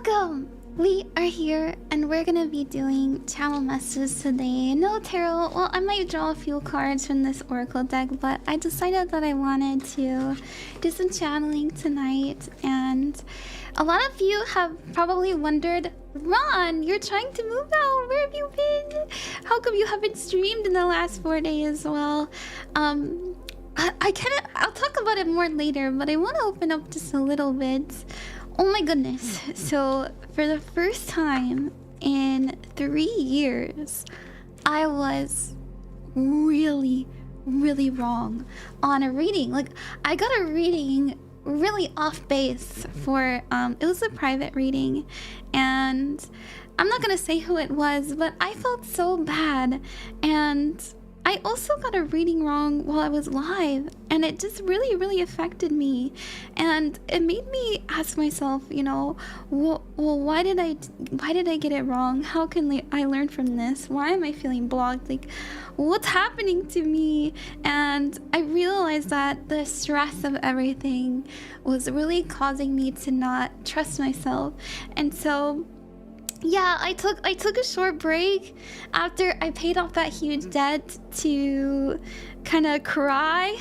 Welcome! We are here and we're gonna be doing channel messages today. No tarot. Well, I might draw a few cards from this oracle deck, but I decided that I wanted to do some channeling tonight. And a lot of you have probably wondered, Ron, you're trying to move out. Where have you been? How come you haven't streamed in the last 4 days? Well, I'll talk about it more later, but I want to open up just a little bit. Oh my goodness. So for the first time in 3 years, I was really wrong on a reading. Like, I got a reading really off base for it was a private reading, and I'm not gonna say who it was, but I felt so bad. And I also got a reading wrong while I was live, and it just really affected me. And it made me ask myself, you know, well, why did I get it wrong? How can I learn from this? Why am I feeling blocked? Like, what's happening to me? And I realized that the stress of everything was really causing me to not trust myself. And so yeah, I took a short break after I paid off that huge debt to kind of cry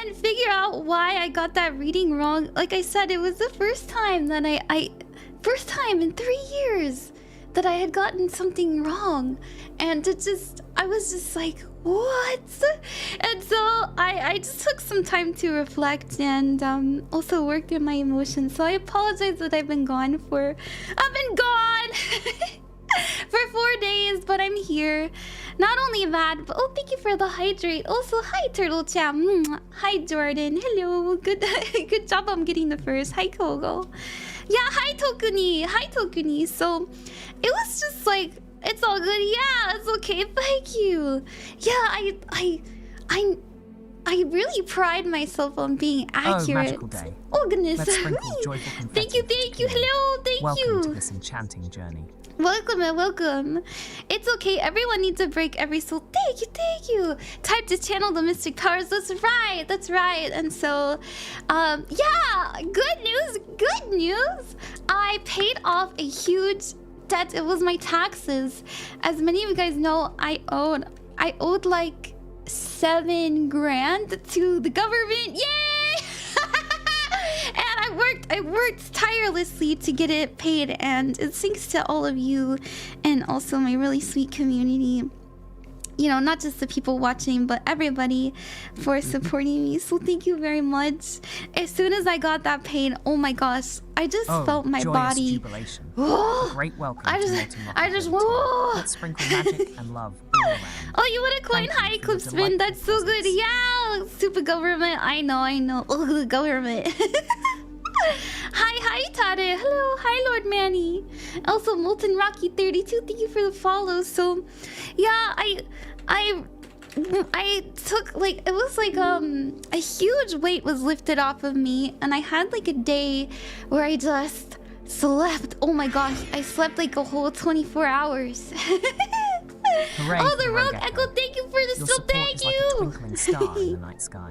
and figure out why I got that reading wrong. Like I said, it was the first time that first time in 3 years that I had gotten something wrong. And I was just like, what? And so I just took some time to reflect and also worked in my emotions. So I apologize that I've been gone for 4 days, but I'm here. Not only that, but oh, thank you for the hydrate. Also, hi Turtle Chan. Hi Jordan. Hello. Good job on getting the first. Hi Kogo. Yeah, hi Tokuni. Hi Tokuni. So it was just like, it's all good. Yeah, it's okay. Thank you. Yeah, I really pride myself on being accurate. Oh, magical day. Oh goodness. Let's sprinkle joyful confetti. Thank you. Hello, thank you. Welcome to this enchanting journey. Welcome. It's okay. Everyone needs a break every so. Thank you. Time to channel the mystic powers. That's right. And so, yeah. Good news. I paid off a huge debt. It was my taxes. As many of you guys know, I owed like 7 grand to the government. Yay! And I worked tirelessly to get it paid, and it's thanks to all of you and also my really sweet community. You know, not just the people watching, but everybody for supporting me. So thank you very much. As soon as I got that paid, oh my gosh, I just felt my body. Jubilation. Great welcome. Let's sprinkle magic and love all around. Oh, you want a coin? Hi, Clip Spin. That's so good. Yeah, stupid government. I know. Oh, the government. Hi, Tade. Hello. Hi, Lord Manny. Also, Molten Rocky 32. Thank you for the follow. So, yeah, I took like, it was like a huge weight was lifted off of me, and I had like a day where I just slept. Oh my gosh, I slept like a whole 24 hours. Hooray, oh, the Rogue Echo, thank you for the still. Thank you. Like a twinkling star in the night sky.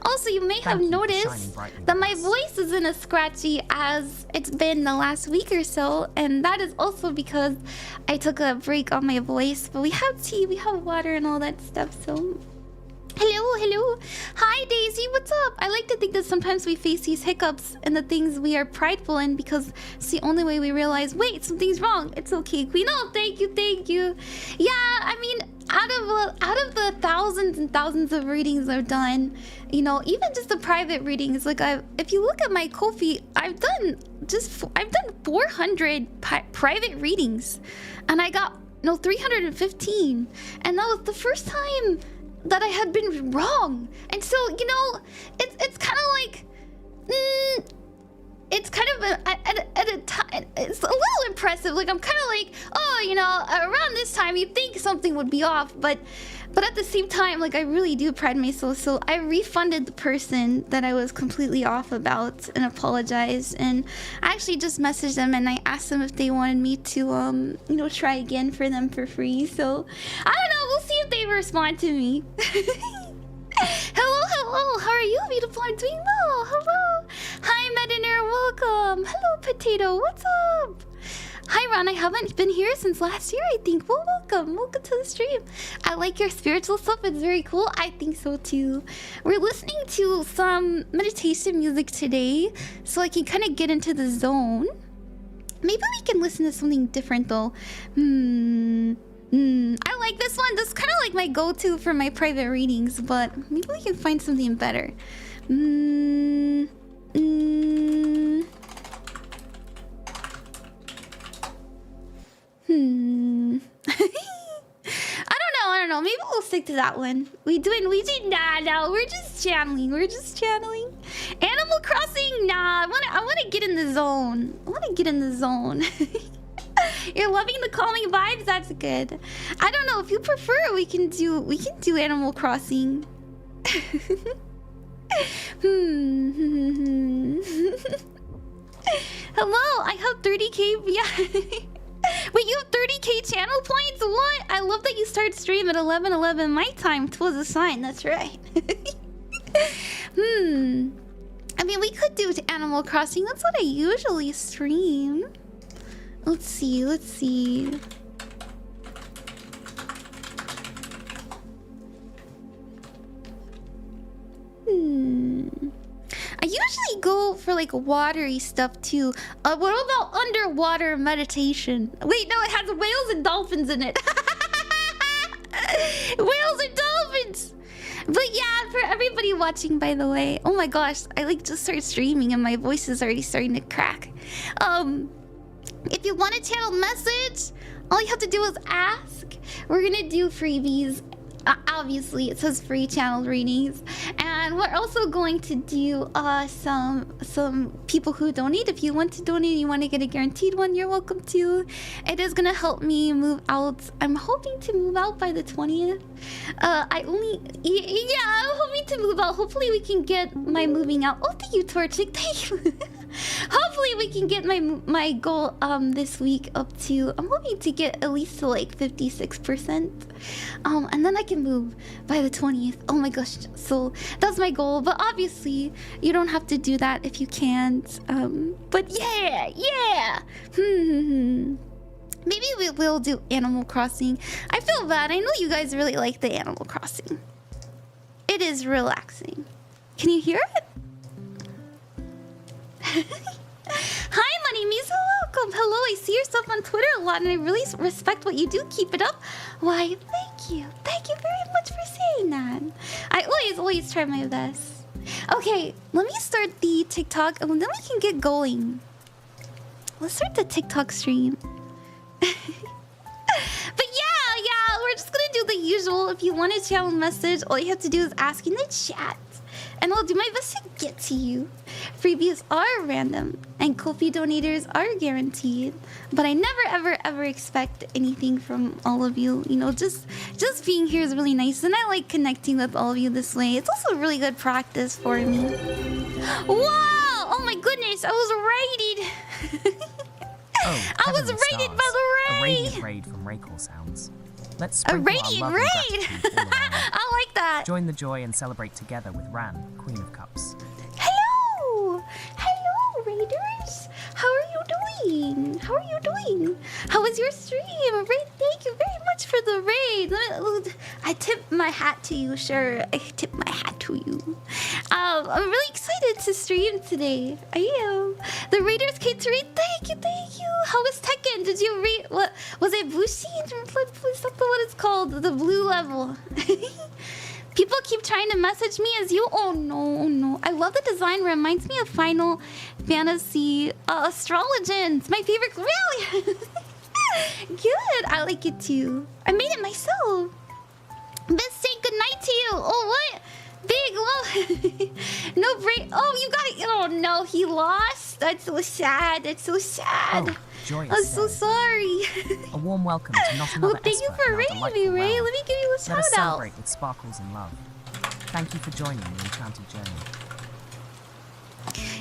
Also, you may have noticed that my voice isn't as scratchy as it's been the last week or so, and that is also because I took a break on my voice. But we have tea, we have water, and all that stuff. So, hello. Hi, Daisy. What's up? I like to think that sometimes we face these hiccups and the things we are prideful in because it's the only way we realize, wait, something's wrong. It's okay, Queen. Oh, thank you. Yeah, I mean, out of the thousands and thousands of readings I've done, you know, even just the private readings, like if you look at my Ko-fi, I've done 400 private readings, and I got 315, and that was the first time that I had been wrong. And so, you know, it's kind of like, it's kind of at a time, it's a little impressive. Like, I'm kind of like, oh, you know, around this time you'd think something would be off, but at the same time, like, I really do pride myself. So I refunded the person that I was completely off about and apologized. And I actually just messaged them and I asked them if they wanted me to, you know, try again for them for free. So I don't know. We'll see if they respond to me. Hello. How are you, beautiful? I'm doing well. Hello. Hi, Mediner. Welcome. Hello, Potato, what's up? Hi Ron, I haven't been here since last year, I think. Well, welcome to the stream. I like your spiritual stuff, it's very cool. I think so too. We're listening to some meditation music today, so I can kind of get into the zone. Maybe we can listen to something different though. I like this one. This is kind of like my go-to for my private readings, but maybe we can find something better. I don't know. Maybe we'll stick to that one. Nah, we're just channeling. Animal Crossing, nah. I wanna get in the zone. You're loving the calming vibes, that's good. I don't know, if you prefer, we can do Animal Crossing. Hello, I have 30k. Yeah. Wait, you have 30k channel points? What? I love that you start stream at 11:11 my time. 'Twas a sign, that's right. I mean, we could do Animal Crossing. That's what I usually stream. Let's see. I usually go for like watery stuff too. What about underwater meditation? Wait, no, it has whales and dolphins in it. Whales and dolphins! But yeah, for everybody watching, by the way. Oh my gosh, I like just started streaming and my voice is already starting to crack. If you want a channel message, all you have to do is ask. We're gonna do freebies. Obviously, it says free channel readings, and we're also going to do some people who donate. If you want to donate, you want to get a guaranteed one, you're welcome to. It is gonna help me move out. I'm hoping to move out by the 20th. I'm hoping to move out. Hopefully, we can get my moving out. Oh, thank you, Torchic. Thank you. Hopefully, we can get my goal this week up to. I'm hoping to get at least to like 56%. And then I can move by the 20th. Oh my gosh, so that's my goal. But obviously, you don't have to do that if you can't. But yeah. Maybe we will do Animal Crossing. I feel bad. I know you guys really like the Animal Crossing. It is relaxing. Can you hear it? Hi, Money Miso, welcome. Hello, I see your stuff on Twitter a lot, and I really respect what you do. Keep it up. Why, thank you. Thank you very much for saying that. I always try my best. Okay, let me start the TikTok, and then we can get going. Let's start the TikTok stream. But yeah, we're just gonna do the usual. If you want a channel message, all you have to do is ask in the chat, and I'll do my best to get to you. Freebies are random, and Ko-fi donators are guaranteed. But I never, ever expect anything from all of you. You know, just being here is really nice, and I like connecting with all of you this way. It's also really good practice for me. Wow! Oh my goodness, I was raided. I was raided by the raid. A radiant raid from Raycall Sounds. Let's a sprinkle radiant our love raid. and gratitude all around. I like that. Join the joy and celebrate together with Ran, Queen of Cups. Hello, raiders. How are you doing? How was your stream? Thank you very much for the raid. I tip my hat to you, sure. I tip my hat to you. I'm really excited to stream today. I am. The raiders came to raid. Thank you. How was Tekken? Did you read? What was it? Bushi? Is that what it's called? The blue level. People keep trying to message me as you. Oh no. I love the design. Reminds me of Final Fantasy Astrologence. My favorite. Really? Good. I like it too. I made it myself. Let's say goodnight to you. Oh, what? Big love. No break. Oh, you got it. Oh no, he lost. That's so sad. Oh, joyous. I'm so sorry. A warm welcome to not another thank you for raiding me, Ray. realm. Let me give you a shout Let us out. celebrate with sparkles and love. Thank you for joining the enchanted journey.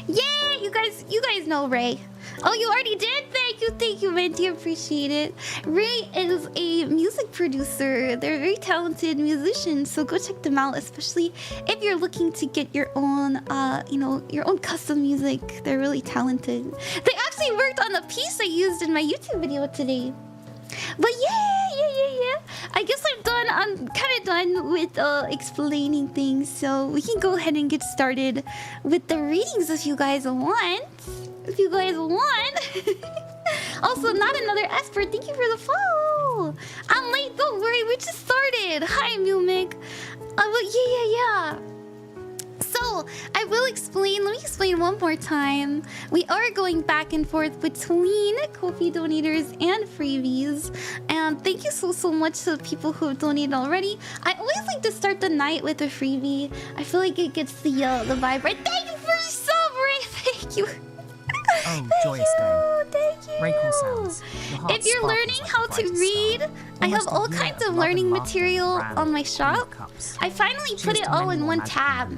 Yay! You guys know Ray. Oh, you already did? Thank you, Randy. Appreciate it. Ray is a music producer. They're very talented musicians, so go check them out, especially if you're looking to get your own, your own custom music. They're really talented. They actually actually worked on the piece I used in my YouTube video today. But yeah. I guess I'm kind of done with explaining things, so we can go ahead and get started with the readings if you guys want. Also, not another Esper. Thank you for the follow. I'm late. Don't worry. We just started. Hi, Mumik. But yeah. So, I will explain. Let me explain one more time. We are going back and forth between Ko-fi donators and freebies. And thank you so much to the people who have donated already. I always like to start the night with a freebie. I feel like it gets the vibe right. Thank you for your sub, Ray. Thank you. Oh, joyous day. Thank you. Very cool sounds. If you're learning how to read, I have all kinds of learning material on my shop. I finally put it all in one tab.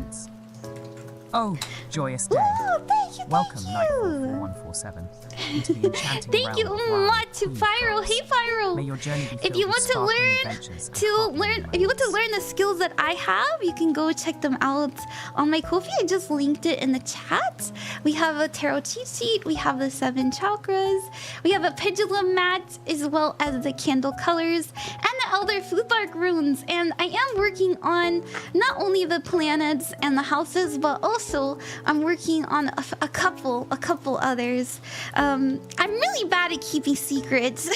Oh, joyous day. Ooh, thank you. Welcome, Night 4147, into the enchanting Thank you much to Pyro. Hey, Pyro. May your journey be if you want to learn the skills that I have, you can go check them out on my Ko-fi. I just linked it in the chat. We have a tarot cheat sheet. We have the 7 chakras. We have a pendulum mat, as well as the candle colors and the elder food bark runes. And I am working on not only the planets and the houses, but also I'm working on a couple others. I'm really bad at keeping secrets.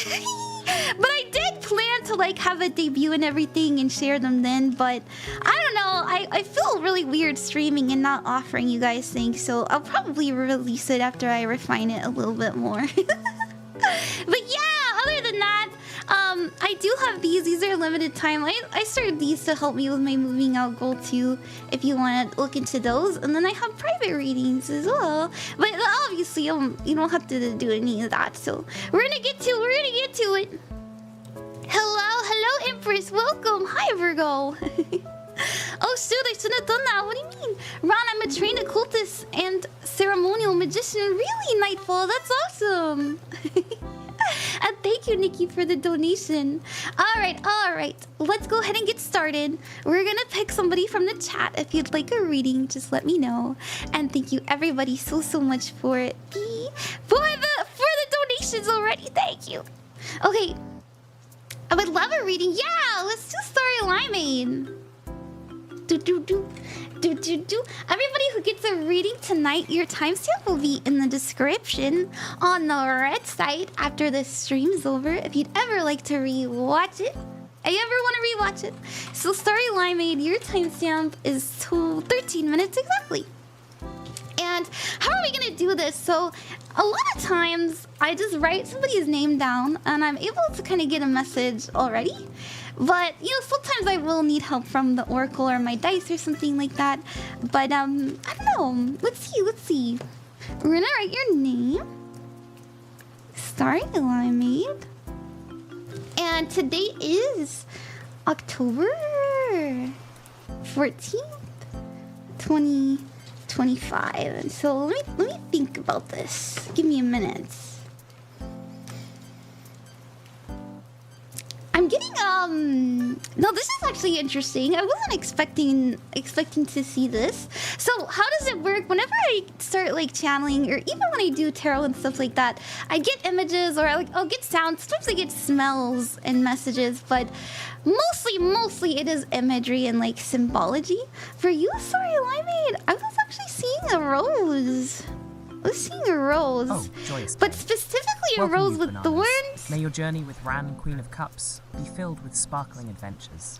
But I did plan to like have a debut and everything and share them then, but I don't know, I feel really weird streaming and not offering you guys things, so I'll probably release it after I refine it a little bit more. But yeah, other than that, I do have these. These are limited time. I started these to help me with my moving out goal too, if you want to look into those. And then I have private readings as well. But obviously, you don't have to do any of that. So we're gonna get to it. Hello, Empress. Welcome. Hi, Virgo. Oh shoot, I shouldn't have done that. What do you mean? Ron, I'm a trained occultist and ceremonial magician. Really, Nightfall? That's awesome. And thank you, Nikki, for the donation. All right. Let's go ahead and get started. We're gonna pick somebody from the chat. If you'd like a reading, just let me know. And thank you, everybody, so much for the donations already. Thank you. Okay, I would love a reading. Yeah, let's do StarryLimeade. Everybody who gets a reading tonight, your timestamp will be in the description on the red site after the stream's over. If you'd ever like to rewatch it, So StarryLimeade, your timestamp is 13 minutes exactly. And how are we gonna do this? So a lot of times I just write somebody's name down and I'm able to kind of get a message already. But, sometimes I will need help from the oracle or my dice or something like that. But, I don't know. Let's see. We're gonna write your name. StarryLimeade. And today is October 14th, 2025. And so let me think about this. Give me a minute. I'm getting no, this is actually interesting. I wasn't expecting to see this. So how does it work? Whenever I start like channeling, or even when I do tarot and stuff like that, I get images or I'll get sounds. Sometimes I get smells and messages, but mostly it is imagery and like symbology. For you, StarryLimeade, I was actually seeing a rose. Oh, joyous. But specifically a rose with thorns. May your journey with Ran, Queen of Cups, be filled with sparkling adventures.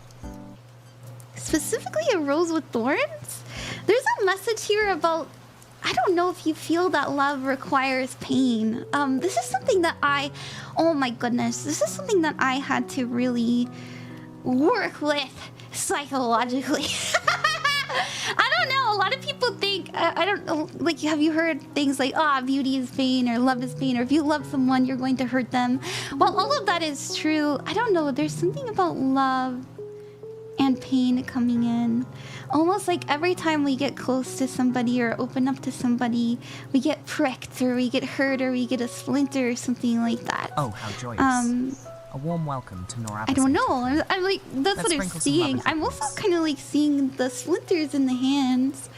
Specifically a rose with thorns? There's a message here about, I don't know if you feel that love requires pain. This is something that oh my goodness, this is something that I had to really work with psychologically. I don't know. A lot of people think, I don't know, like, have you heard things like, beauty is pain or love is pain, or if you love someone, you're going to hurt them? Well, all of that is true. I don't know. There's something about love and pain coming in. Almost like every time we get close to somebody or open up to somebody, we get pricked or we get hurt or we get a splinter or something like that. Oh, how joyous. A warm welcome to Nora. I don't know. I'm like, that's what I'm seeing. I'm also kind of like seeing the splinters in the hands.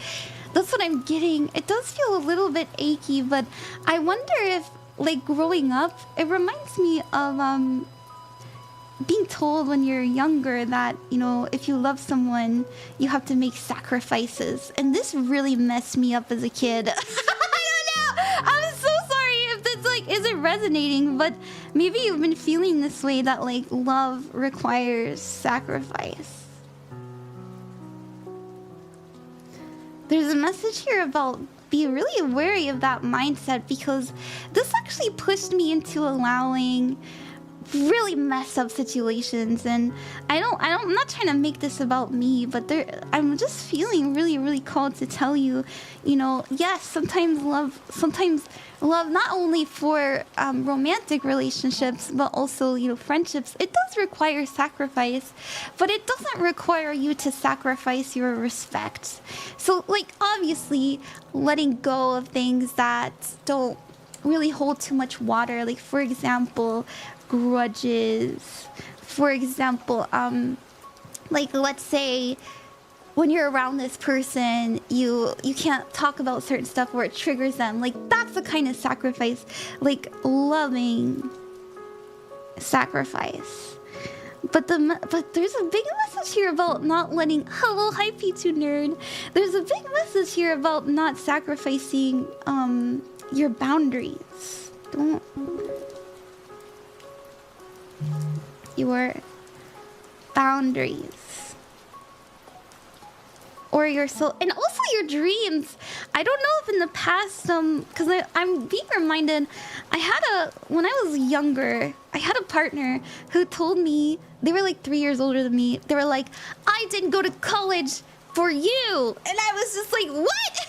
That's what I'm getting. It does feel a little bit achy, but I wonder if like growing up, it reminds me of being told when you're younger that, you know, if you love someone, you have to make sacrifices. And this really messed me up as a kid. I don't know. I'm so sorry if this like isn't resonating, but maybe you've been feeling this way, that like love requires sacrifice. There's a message here about be really wary of that mindset, because this actually pushed me into allowing really messed up situations. And I'm not trying to make this about me, but I'm just feeling really called to tell you, you know, yes, sometimes love not only for romantic relationships, but also, you know, friendships, it does require sacrifice, but it doesn't require you to sacrifice your respect. So like, obviously letting go of things that don't really hold too much water, like for example grudges, for example, like let's say when you're around this person, you can't talk about certain stuff where it triggers them. Like that's the kind of sacrifice, like loving sacrifice. But there's a big message here about not letting. Hello, hi P2 nerd. There's a big message here about not sacrificing your boundaries. Don't. Your boundaries, or your soul, and also your dreams. I don't know if in the past, because I'm being reminded, when I was younger, I had a partner who told me, they were like 3 years older than me, they were like, I didn't go to college for you, and I was just like, what?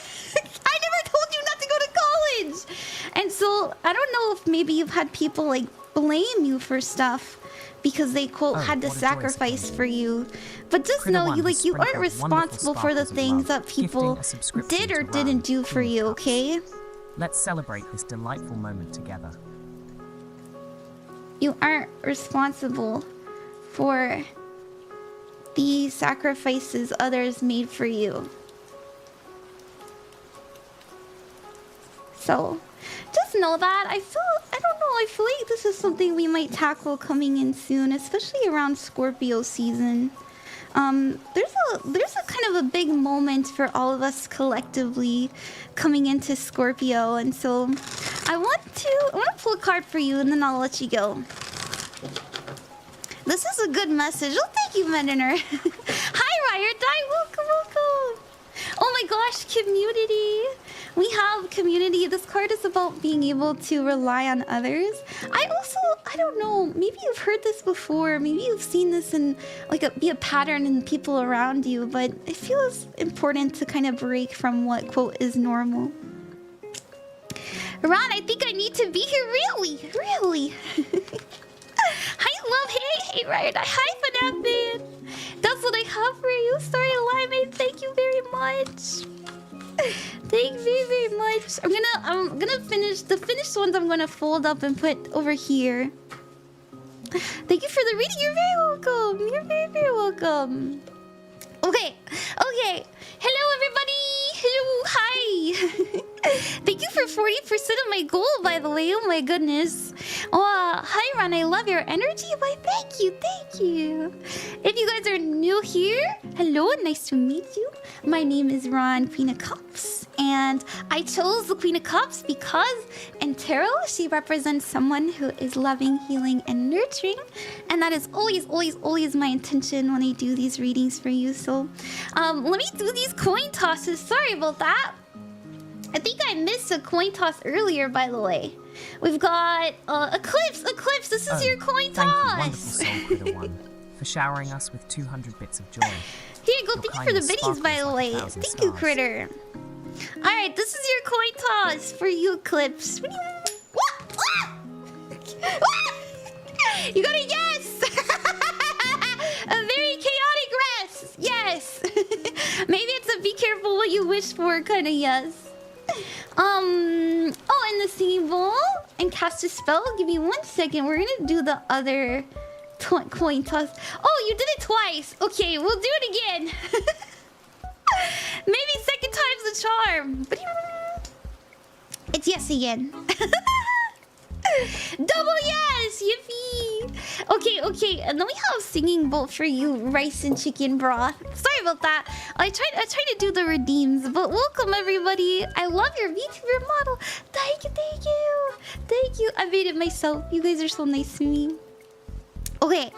I never told you not to go to college. And so I don't know if maybe you've had people like blame you for stuff because they quote had to sacrifice for you, but just know you aren't responsible for the things that people did or didn't do for you. Okay, let's celebrate this delightful moment together. You aren't responsible for the sacrifices others made for you. So just know that. I feel like this is something we might tackle coming in soon, especially around Scorpio season. There's a kind of a big moment for all of us collectively coming into Scorpio, and so I want to pull a card for you, and then I'll let you go. This is a good message. Oh, thank you, Mediner. Hi, Riot Die. Welcome. Oh my gosh, community. We have community. This card is about being able to rely on others. I don't know, maybe you've heard this before. Maybe you've seen this in be a pattern in people around you, but it feels important to kind of break from what, quote, is normal. Ron, I think I need to be here really. Hi, love. Hey, Riot. Hi, Fanapin. That's what I have for you. StarryLimeade, thank you very much. Thank you very much. I'm gonna finish the finished ones. I'm gonna fold up and put over here. Thank you for the reading. You're very welcome. You're very welcome. Okay. Hello, everybody. Hello. Hi. Thank you for 40% of my goal, by the way. Oh my goodness. Oh, hi, Ron. I love your energy. Why, thank you. If you guys are new here, hello, nice to meet you. My name is Ron, Queen of Cups, and I chose the Queen of Cups because in tarot, she represents someone who is loving, healing, and nurturing, and that is always my intention when I do these readings for you. So, let me do these coin tosses. Sorry about that. I think I missed a coin toss earlier, by the way. We've got Eclipse. This is your coin toss. Thank you, wonderful soul, One, for showering us with 200 bits of joy. Here you go. Thank you for the biddies, by the way. Thank you, Critter. All right, this is your coin toss for you, Eclipse. You got a yes. A very chaotic rest. Yes. Maybe it's a be careful what you wish for kind of yes. Oh, in the singing bowl and cast a spell. Give me 1 second. We're gonna do the other coin toss. Oh, you did it twice. Okay, we'll do it again. Maybe second time's the charm. It's yes again. Double yes! Yippee! Okay, and then we have singing bowl for you, rice and chicken broth. Sorry about that. I tried to do the redeems, but welcome everybody. I love your VTuber model. Thank you. I made it myself. You guys are so nice to me. Okay.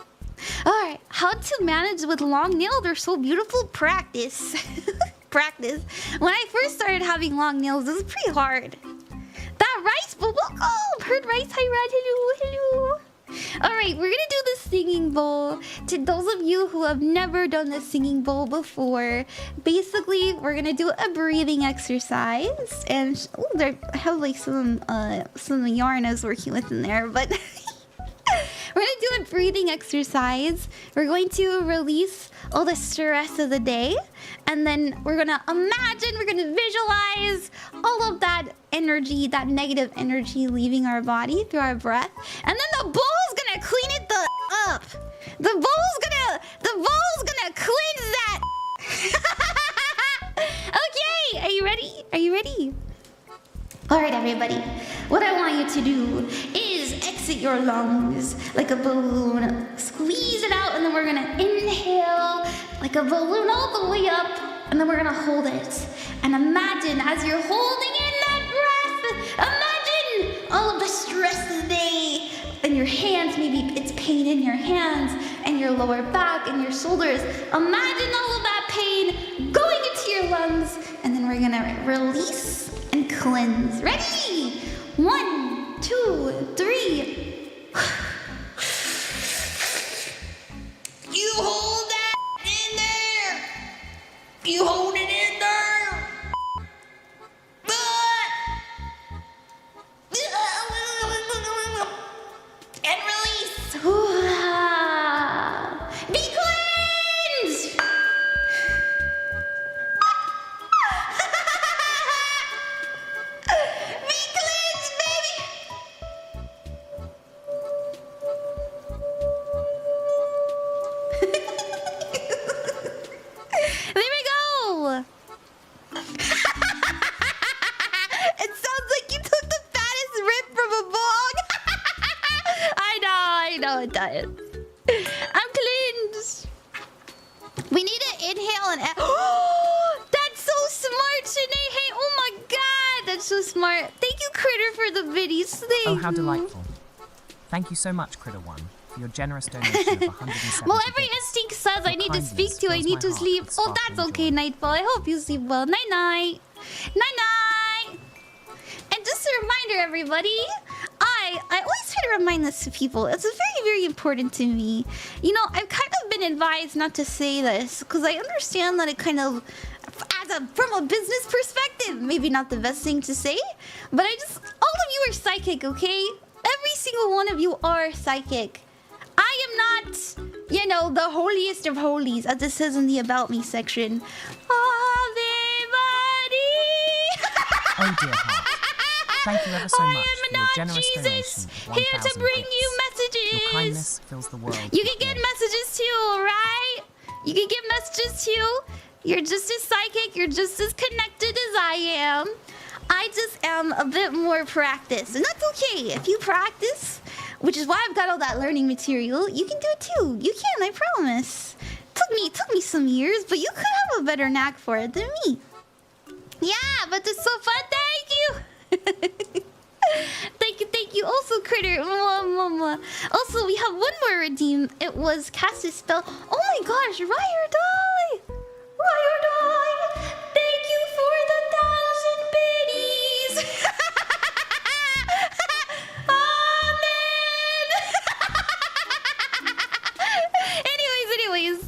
Alright. How to manage with long nails? They're so beautiful. Practice. Practice. When I first started having long nails, it was pretty hard. That rice, but welcome! Heard rice, hi Rad, hello. Alright, we're gonna do the singing bowl. To those of you who have never done the singing bowl before, basically, we're gonna do a breathing exercise. And, I have like some yarn I was working with in there, but... We're gonna do a breathing exercise. We're going to release all the stress of the day. And then we're gonna visualize all of that energy, that negative energy leaving our body through our breath. And then the bowl's gonna clean it up. The bowl's gonna cleanse that. Okay, are you ready? Alright everybody, what I want you to do is exit your lungs like a balloon. Squeeze it out and then we're gonna inhale like a balloon all the way up. And then we're gonna hold it. And imagine as you're holding in that breath, imagine all of the stress of the day. And your hands, maybe it's pain in your hands and your lower back and your shoulders. Imagine all of that pain going into your lungs. And then we're gonna release and cleanse. Ready? 1, 2, 3. You hold that in there. You hold it in there. And release. Be cleansed. Diet. I'm cleansed. We need to inhale and that's so smart, Shanae. Hey, oh my god, that's so smart. Thank you, Critter, for the videos. Oh, how delightful. Thank you so much, Critter1, for your generous donation of 170. Well, every instinct says I need to speak to, I need to sleep. Oh, that's okay, Nightfall. I hope you sleep well. Night-night. Night-night. And just a reminder, everybody, I always try to remind this to people. It's very, very important to me. You know, I've kind of been advised not to say this because I understand that it kind of, from a business perspective, maybe not the best thing to say. But all of you are psychic, okay? Every single one of you are psychic. I am not, you know, the holiest of holies, as it says in the About Me section. Oh dear heart. Thank you ever so much for your generous donation of 1,000 here to bring bits. you messages. Your kindness fills the world. You can get messages too, right? You can get messages too. You're just as psychic. You're just as connected as I am. I just am a bit more practiced. And that's okay. If you practice, which is why I've got all that learning material, you can do it too. You can, I promise. It took me some years, but you could have a better knack for it than me. Yeah, but it's so fun. Thank you. Thank you. Also, Critter. Also, we have one more redeem. It was cast a spell. Oh my gosh, Ride or Die. Thank you for the 1,000 biddies. Amen. Anyways.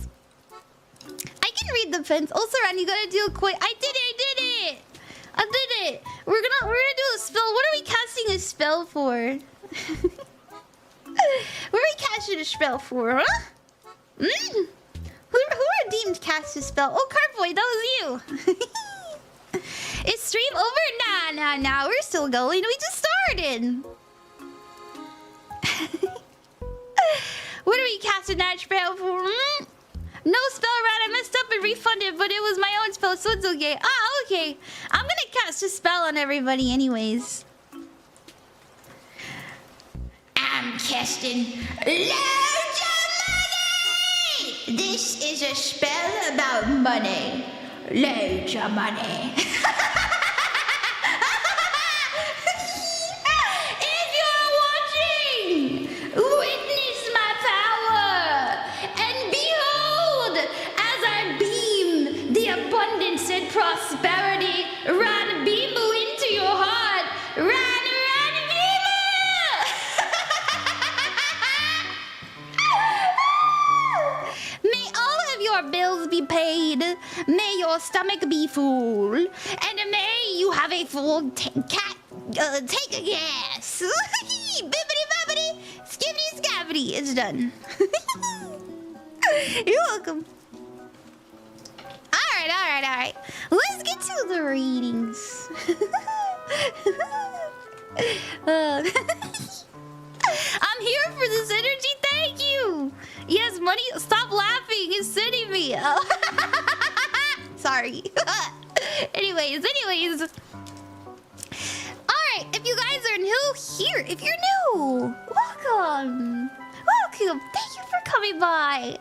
I can read the fence. Also, Ran, you gotta do a quick. I did it. We're gonna do a spell. What are we casting a spell for? What are we casting a spell for, huh? Who redeemed cast a spell? Oh, Carboy, that was you. Is stream over? Nah. We're still going. We just started. What are we casting that spell for? No spell, Rat. I messed up and refunded, but it was my own spell, so it's okay. Okay. I'm gonna cast a spell on everybody anyways. I'm casting loads of money! This is a spell about money. Loads of money. If you're watching, witness my power, and behold, as I beam the abundance and prosperity, run beamu into your heart, run beamu! May all of your bills be paid, may your stomach be full, and may you have a full tank a gas. Bibbidi bobbidi, skibbity scabbity, it's done. You're welcome. Alright. Let's get to the readings. I'm here for this energy, thank you. Yes, money, stop laughing, it's sending me. Sorry. Anyways. Alright, if you guys are new here, if you're new, welcome. Thank you for coming by.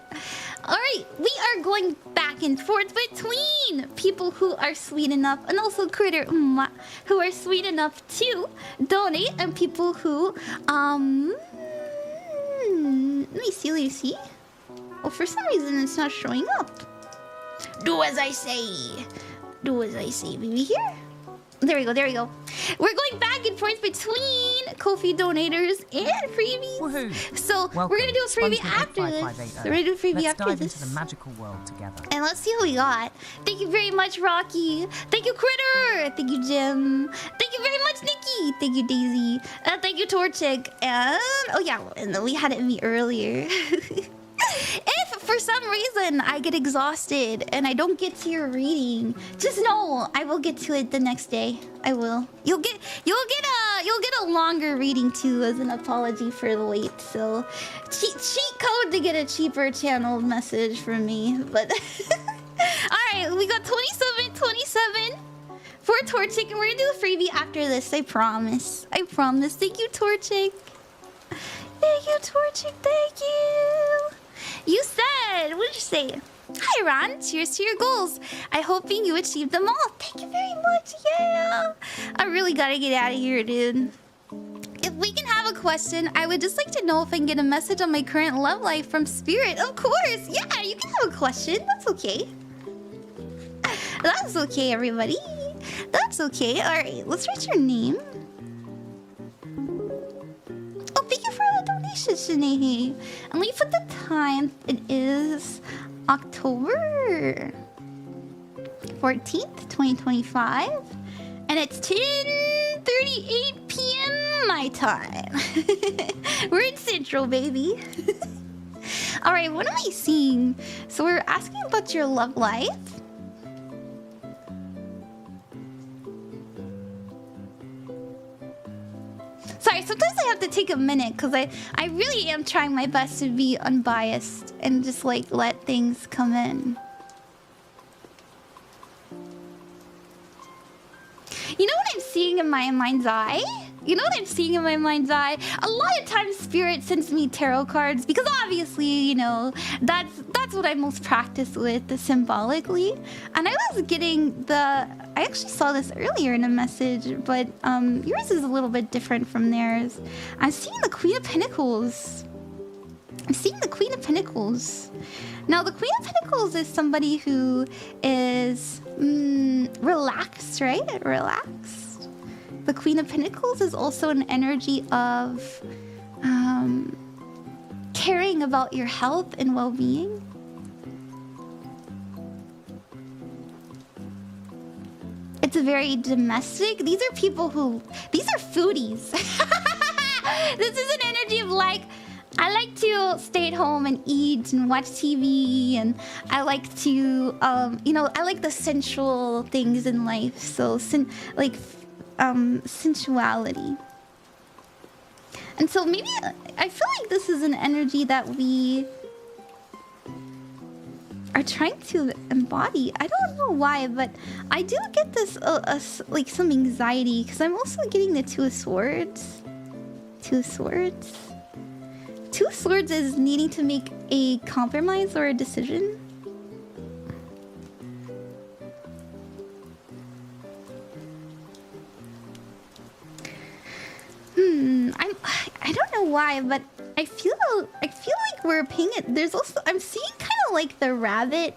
Alright, we are going back and forth between people who are sweet enough, and also Critter who are sweet enough to donate, and people who, let me see. Well, for some reason it's not showing up. Do as I say, baby. Here? There we go. We're going back and forth between Ko-fi donators and freebies. Woohoo. So we're gonna do a freebie after this. Let's dive into the magical world together. And let's see what we got. Thank you very much, Rocky. Thank you, Critter. Thank you, Jim. Thank you very much, Nikki. Thank you, Daisy. Thank you, Torchic. And and then we had it me earlier. If for some reason I get exhausted and I don't get to your reading, just know I will get to it the next day. I will. You'll get a longer reading too, as an apology for the wait. So cheat code to get a cheaper channeled message from me. But all right, we got 27 for Torchic, and we're gonna do a freebie after this. I promise. Thank you, Torchic. Thank you. You said, what did you say? Hi, Ron. Cheers to your goals. I'm hoping you achieved them all. Thank you very much. Yeah. I really gotta get out of here, dude. If we can have a question, I would just like to know if I can get a message on my current love life from Spirit. Of course. Yeah, you can have a question. That's okay. That's okay, everybody. That's okay. All right, let's write your name. Oh, thank you for the donation, Shanae. And we put the time. It is October 14th, 2025. And it's 10:38 p.m. my time. We're in Central, baby. All right, what am I seeing? So we're asking about your love life. Sorry, sometimes I have to take a minute because I really am trying my best to be unbiased and just like let things come in. You know what I'm seeing in my mind's eye? A lot of times Spirit sends me tarot cards because obviously, you know, that's what I most practice with symbolically. And I was getting I actually saw this earlier in a message, but yours is a little bit different from theirs. I'm seeing the Queen of Pentacles. Now, the Queen of Pentacles is somebody who is relaxed, right? Relaxed. The Queen of Pentacles is also an energy of caring about your health and well-being. It's very domestic. These are foodies. This is an energy of like, I like to stay at home and eat and watch TV, and I like to, you know, I like the sensual things in life. So, sensuality. And so maybe I feel like this is an energy that we are trying to embody. I don't know why, but I do get this like some anxiety because I'm also getting the Two of Swords. Two Swords is needing to make a compromise or a decision. I don't know why, but I feel like we're paying it. There's also, I'm seeing kind of like the rabbit.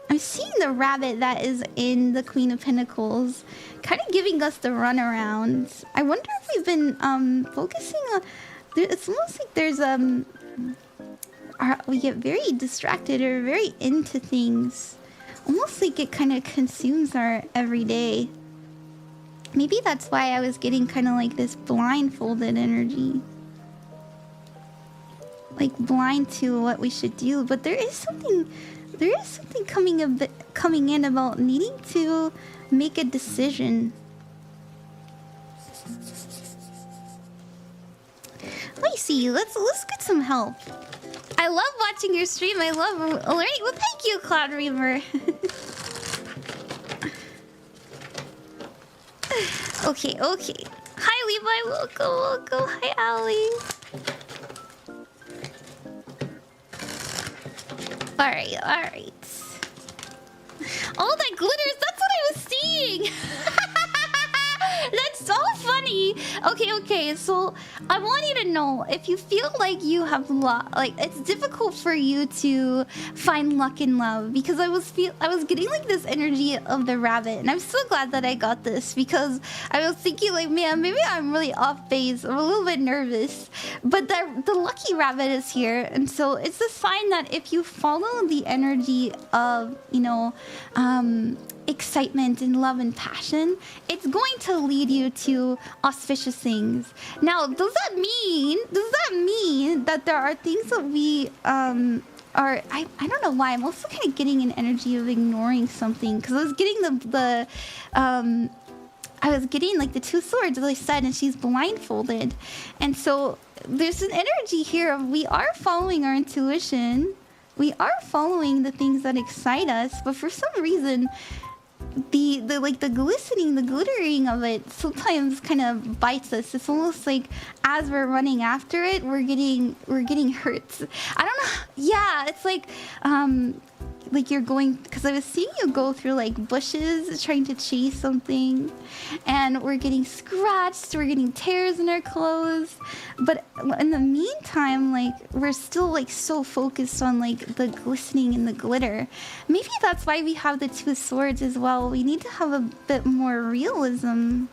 I'm seeing the rabbit that is in the Queen of Pentacles, kind of giving us the runaround. I wonder if we've been focusing on. It's almost like there's we get very distracted or very into things, almost like it kind of consumes our everyday. Maybe that's why I was getting kind of like this blindfolded energy. Like blind to what we should do. But there is something coming in about needing to make a decision. Let me see. Let's get some help. I love watching your stream. I love learning. Well, thank you, Cloud Reaver. Okay. Hi, Levi. Welcome. Hi, Ali. All right. Oh, that glitters. That's what I was seeing. That's so funny. Okay. So I want you to know, if you feel like you have luck, like it's difficult for you to find luck in love, because I was getting like this energy of the rabbit, and I'm so glad that I got this, because I was thinking like, man, maybe I'm really off base. I'm a little bit nervous, but the lucky rabbit is here, and so it's a sign that if you follow the energy of, you know, excitement and love and passion, it's going to lead you to auspicious things. Now, does that mean that there are things that we I don't know why, I'm also kind of getting an energy of ignoring something, because I was getting I was getting like the Two Swords, as I said, and she's blindfolded, and so there's an energy here of we are following our intuition, we are following the things that excite us, but for some reason the glistening, the glittering of it sometimes kind of bites us. It's almost like as we're running after it, we're getting hurt. I don't know. Yeah, it's like you're going, because I was seeing you go through like bushes trying to chase something, and we're getting scratched, we're getting tears in our clothes, but in the meantime, like we're still like so focused on like the glistening and the glitter. Maybe that's why we have the Two Swords as well. We need to have a bit more realism.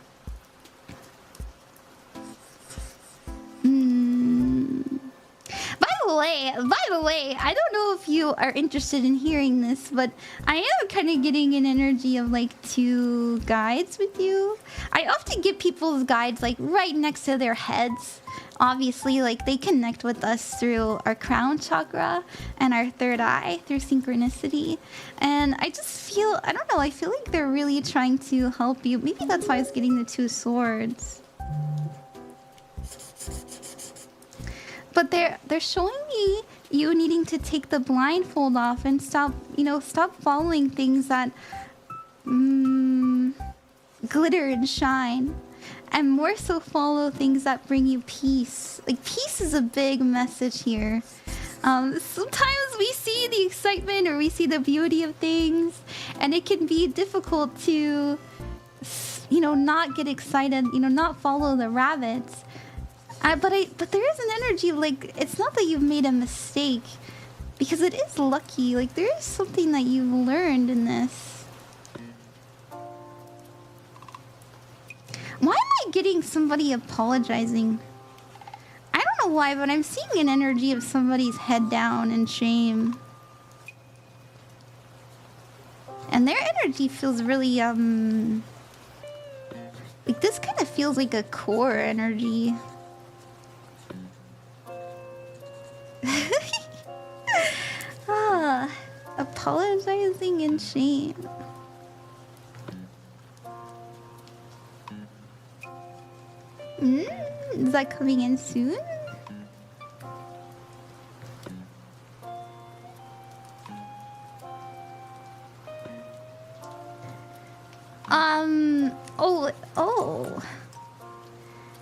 By the way, I don't know if you are interested in hearing this, but I am kind of getting an energy of like two guides with you. I often get people's guides like right next to their heads. Obviously, like they connect with us through our crown chakra and our third eye through synchronicity. And I just feel, I don't know, I feel like they're really trying to help you. Maybe that's why I was getting the Two Swords. But they're showing me you needing to take the blindfold off and stop following things that glitter and shine, and more so follow things that bring you peace. Like peace is a big message here. Sometimes we see the excitement or we see the beauty of things, and it can be difficult to, not get excited, not follow the rabbits. But there is an energy of like, it's not that you've made a mistake, because it is lucky. Like there is something that you've learned in this. Why am I getting somebody apologizing? I don't know why, but I'm seeing an energy of somebody's head down in shame. And their energy feels really, like this kind of feels like a core energy. Apologizing in shame. Is that coming in soon?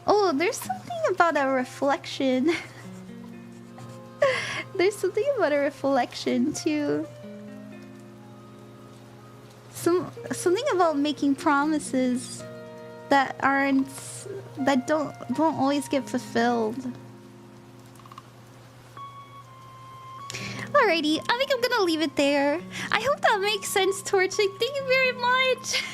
Oh, there's something about a reflection. There's something about a reflection too. Something about making promises that don't always get fulfilled. Alrighty, I think I'm gonna leave it there. I hope that makes sense, Torchic. Thank you very much.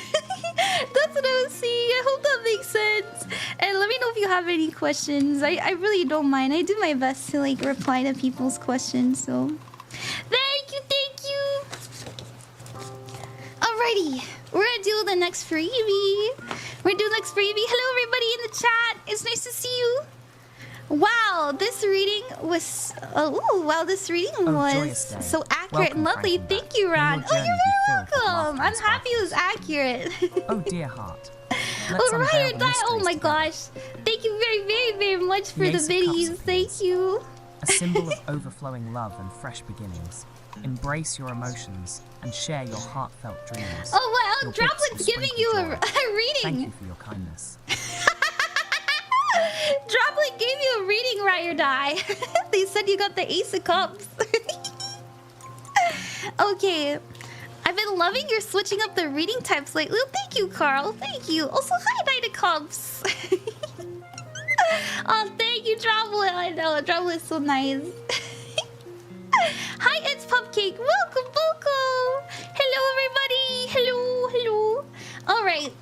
That's what I was seeing. I hope that makes sense. And let me know if you have any questions. I really don't mind. I do my best to like reply to people's questions. So, thank you. Alrighty, we're gonna do the next freebie. Hello, everybody in the chat. It's nice to see you. Wow, this reading was so accurate and lovely. Thank you, Ron. Oh, you're very welcome. I'm happy it was accurate. Oh dear heart. Oh, Ryan, oh my gosh. Thank you very much for the biddies. Thank you. A symbol of overflowing love and fresh beginnings. Embrace your emotions and share your heartfelt dreams. Oh wow, Droplet's giving you a reading. Thank you for your kindness. Droplet gave you a reading, Ride or Die. They said you got the Ace of Cups. Okay. I've been loving your switching up the reading types lately. Oh, thank you, Carl. Thank you. Also, hi, Knight of Cups. Oh, thank you, Droplet. I know, Droplet's so nice. Hi, itzpupcake. Welcome. Hello, everybody. Hello. All right.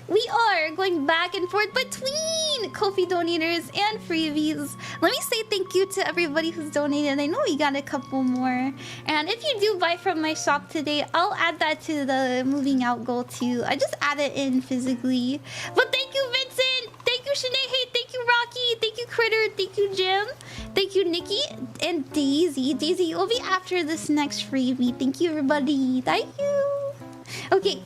We are going back and forth between Ko-fi donators and freebies. Let me say thank you to everybody who's donated. I know we got a couple more. And if you do buy from my shop today, I'll add that to the moving out goal too. I just add it in physically. But thank you, Vincent. Thank you, Shanae. Thank you, Rocky. Thank you, Critter. Thank you, Jim. Thank you, Nikki. And Daisy. Daisy will be after this next freebie. Thank you, everybody. Thank you. Okay.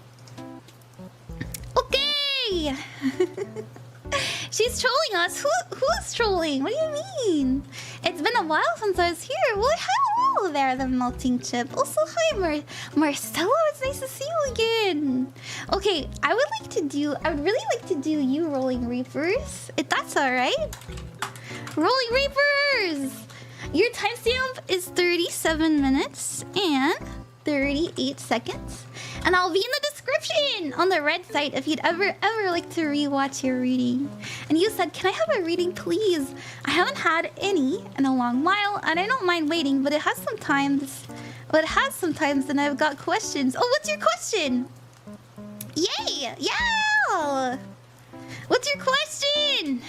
She's trolling us. Who's trolling? What do you mean? It's been a while since I was here. Well, hello there, the melting chip. Also, hi, Marcelo. It's nice to see you again. Okay, I would really like to do you, Rolling Reapers, if that's all right. Rolling Reapers, your timestamp is 37 minutes and 38 seconds. And I'll be in the description on the red site if you'd ever like to rewatch your reading. And you said, can I have a reading, please? I haven't had any in a long while, and I don't mind waiting, but it has sometimes and I've got questions. Oh, what's your question? Yay! Yeah! What's your question?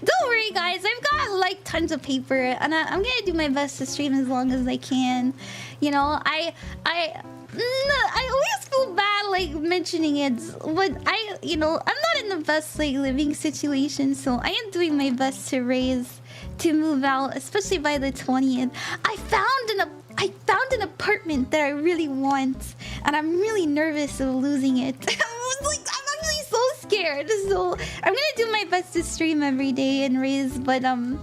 Don't worry, guys. I've got like tons of paper, and I'm gonna do my best to stream as long as I can. You know, I always feel bad like mentioning it, but I'm not in the best like living situation, so I am doing my best to move out, especially by the 20th. I found an apartment that I really want, and I'm really nervous of losing it. I'm really so scared. So I'm gonna do my best to stream every day and raise, but don't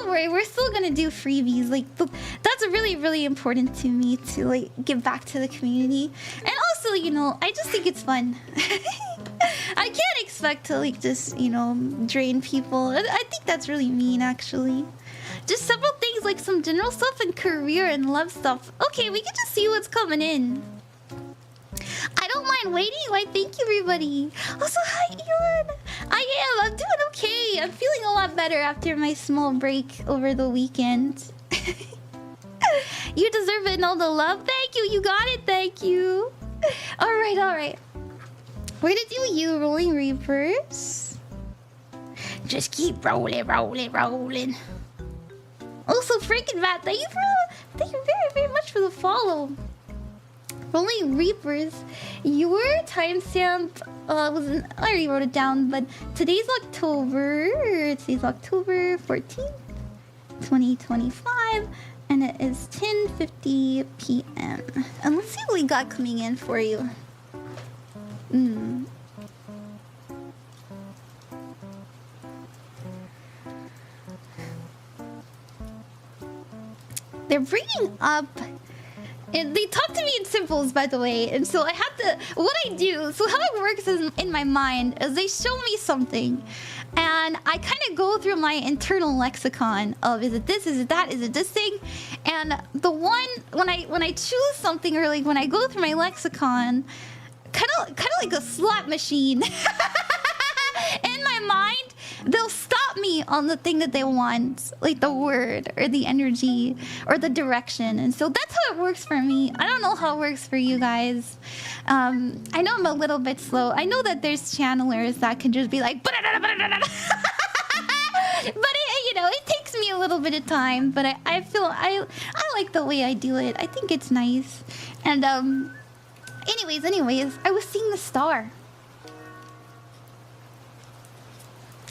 worry, we're still gonna do freebies. Like that's really important to me to like give back to the community, and also I just think it's fun. I can't expect to like just drain people. I think that's really mean, actually. Just several things like some general stuff and career and love stuff. Okay, we can just see what's coming in. I don't mind waiting. Why, thank you, everybody. Also, hi, Elon. I'm doing okay. I'm feeling a lot better after my small break over the weekend. You deserve it and all the love. Thank you. You got it. Thank you. All right. We're gonna do you, Rolling Reapers. Just keep rolling. Also, Frankenvat, thank you very much for the follow. Rolling Reapers, your timestamp I already wrote it down, but today's October 14th, 2025, and it is 10:50 p.m. And let's see what we got coming in for you. They're bringing up And they talk to me in symbols, by the way. And so I have to... What I do... So how it works is in my mind is they show me something. And I kind of go through my internal lexicon of, is it this, is it that, is it this thing? And the one... When I choose something, or like when I go through my lexicon, kind of like a slot machine. In my mind, they'll stop me on the thing that they want, like the word or the energy or the direction. And so that's how it works for me. I don't know how it works for you guys. I know I'm a little bit slow. I know that there's channelers that can just be like but it takes me a little bit of time, but I feel I like the way I do it. I think it's nice. And anyways, I was seeing the star.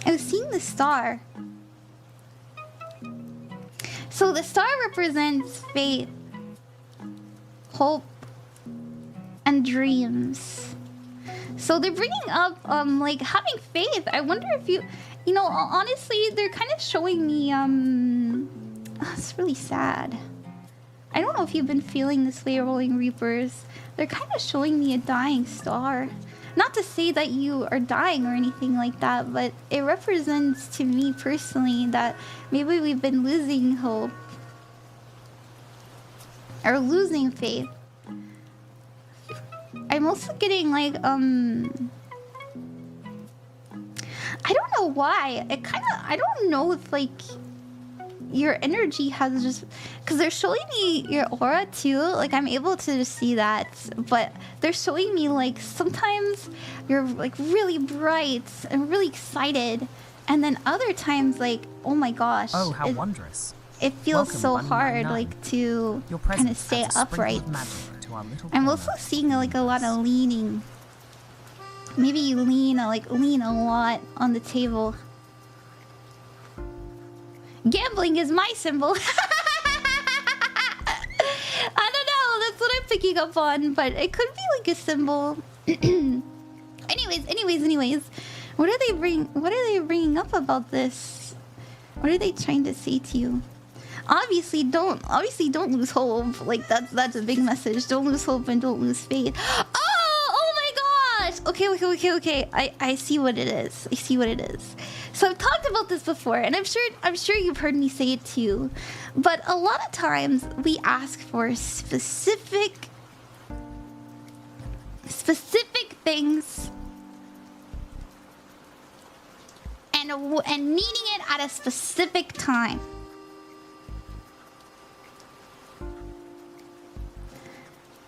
I was seeing the star. So the star represents faith, hope, and dreams. So they're bringing up like having faith. I wonder if you know, honestly, they're kind of showing me it's really sad. I don't know if you've been feeling this way, Rolling Reapers. They're kind of showing me a dying star. Not to say that you are dying or anything like that, but it represents to me personally that maybe we've been losing hope or losing faith. I'm also getting like I don't know why. I don't know if like your energy has just, because they're showing me your aura too, like I'm able to see that, but they're showing me like sometimes you're like really bright and really excited, and then other times like, oh my gosh, oh how wonderous, it feels so hard like to kind of stay upright. I'm also seeing like a lot of leaning. Maybe you lean a lot on the table. Gambling is my symbol. I don't know. That's what I'm picking up on, but it could be like a symbol. anyways. What are they bringing up about this? What are they trying to say to you? Obviously, don't lose hope. Like that's a big message. Don't lose hope and don't lose faith. Oh my gosh. Okay. I see what it is. So I've talked about this before, and I'm sure you've heard me say it too. But a lot of times we ask for specific things and needing it at a specific time.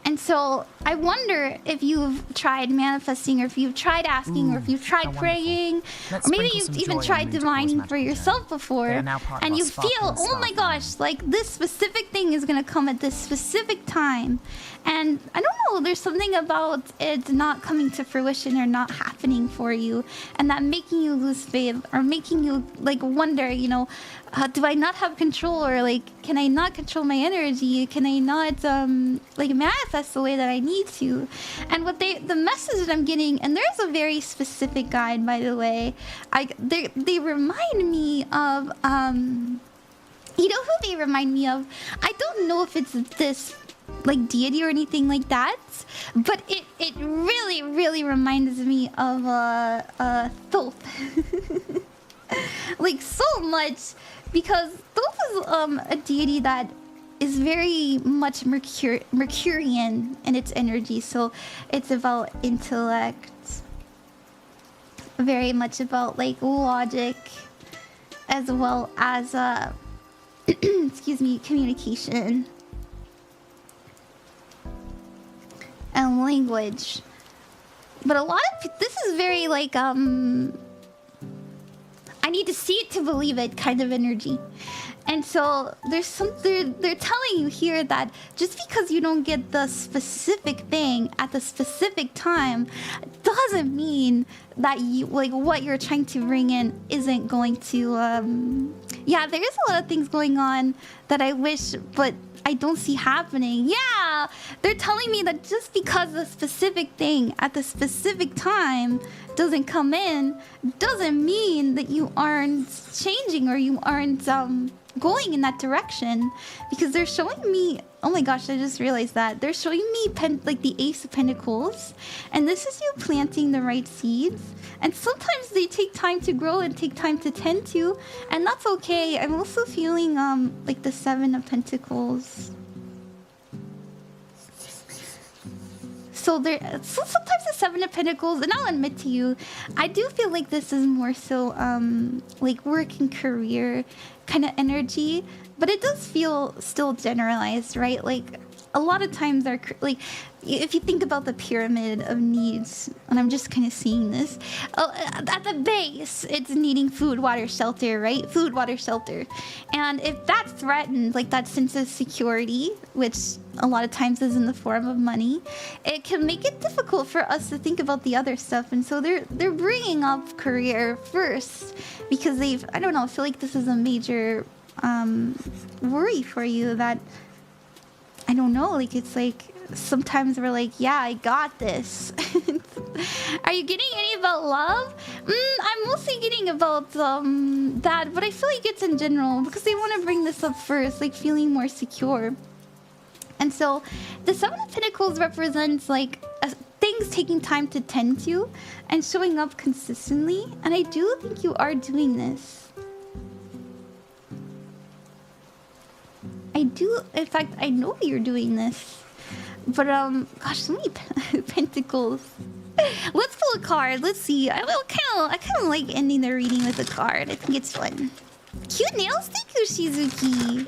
And so I wonder if you've tried manifesting, or if you've tried asking, or if you've tried praying, or maybe you've even tried divining for yourself before, and you feel, oh my gosh, like this specific thing is going to come at this specific time. And I don't know, there's something about it not coming to fruition or not happening for you, and that making you lose faith, or making you like wonder, you know, do I not have control, or like can I not control my energy? Can I not like manifest the way that I need to? And the message that I'm getting, and there's a very specific guide, by the way. They remind me of you know who they remind me of? I don't know if it's this like deity or anything like that, but it really reminds me of Thoth. Like so much, because Thoth is a deity that is very much Mercurian in its energy. So it's about intellect, very much about like logic, as well as excuse me, communication and language. But a lot of this is very like I need to see it to believe it kind of energy. And so they're telling you here that just because you don't get the specific thing at the specific time doesn't mean that you, like, what you're trying to bring in isn't going to yeah, there is a lot of things going on that I wish, but I don't see happening. Yeah, they're telling me that just because the specific thing at the specific time doesn't come in doesn't mean that you aren't changing, or you aren't going in that direction, because they're showing me, oh my gosh, I just realized that they're showing me like the Ace of Pentacles, and this is you planting the right seeds, and sometimes they take time to grow and take time to tend to, and that's okay. I'm also feeling like the Seven of Pentacles. So sometimes the Seven of Pentacles, and I'll admit to you, I do feel like this is more so like work and career kind of energy, but it does feel still generalized, right? Like a lot of times like if you think about the pyramid of needs, and I'm just kind of seeing this, at the base it's needing food, water, shelter, right? Food, water, shelter. And if that's threatened, like that sense of security, which a lot of times is in the form of money, it can make it difficult for us to think about the other stuff. And so they're bringing up career first because I don't know, I feel like this is a major worry for you, that I don't know, like it's like sometimes we're like, yeah, I got this. Are you getting any about love? I'm mostly getting about that, but I feel like it's in general because they want to bring this up first, like feeling more secure. And so the Seven of Pentacles represents like things taking time to tend to and showing up consistently, and I do think you are doing this. I do, in fact, I know you're doing this. But gosh, so many pentacles. Let's pull a card. Let's see. I kind of like ending the reading with a card. I think it's fun. Cute nails, thank you, Shizuki.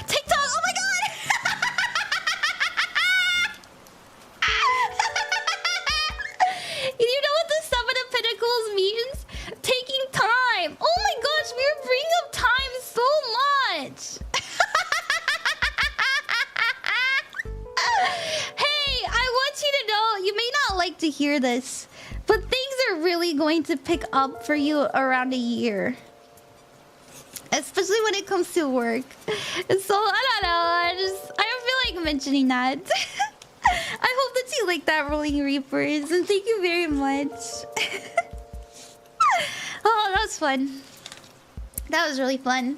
TikTok, oh my god! You know what the Seven of Pentacles means? Taking time. Oh my gosh, we're bringing up time so much. Hey, I want you to know, you may not like to hear this, but things are really going to pick up for you around a year. Especially when it comes to work. So, I don't know, I feel like mentioning that. I hope that you like that, Rolling Reapers, and thank you very much. Oh, that was fun. That was really fun.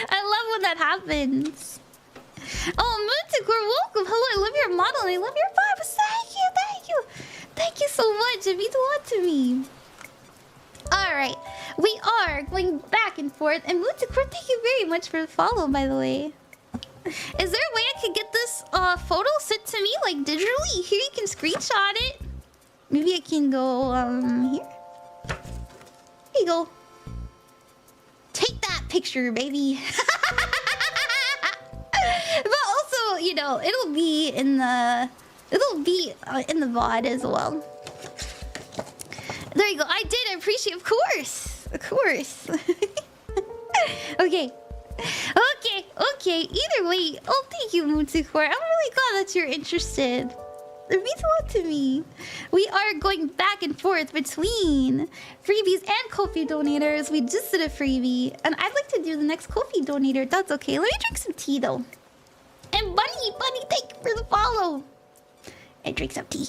I love when that happens. Oh, Moonticor, welcome. Hello, I love your model and I love your vibes. Thank you, thank you. Thank you so much. It means a lot to me. Alright, we are going back and forth. And Moonticor, thank you very much for the follow, by the way. Is there a way I could get this photo sent to me, like digitally? Here you can screenshot it. Maybe I can go here. Here you go. Take that picture, baby. But also, you know, it'll be in the VOD as well. There you go. I did. I appreciate, of course. Of course. Okay. Okay. Either way, oh, thank you, Moonticor. I'm really glad that you're interested. It means a lot to me. We are going back and forth between freebies and Ko-fi donators. We just did a freebie, and I'd like to do the next Ko-fi donator. That's okay. Let me drink some tea, though. And Bunny, thank you for the follow. And drink some tea.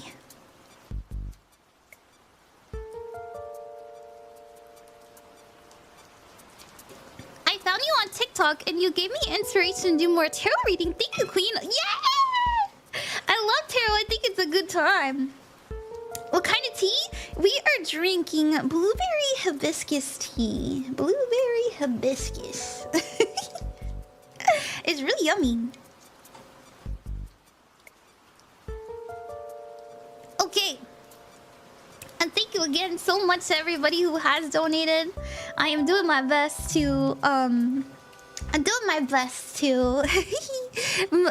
I found you on TikTok, and you gave me inspiration to do more tarot reading. Thank you, Queen. Yeah! I love tarot. I think it's a good time. What kind of tea? We are drinking blueberry hibiscus tea. Blueberry hibiscus. It's really yummy. Okay. And thank you again so much to everybody who has donated. I am doing my best to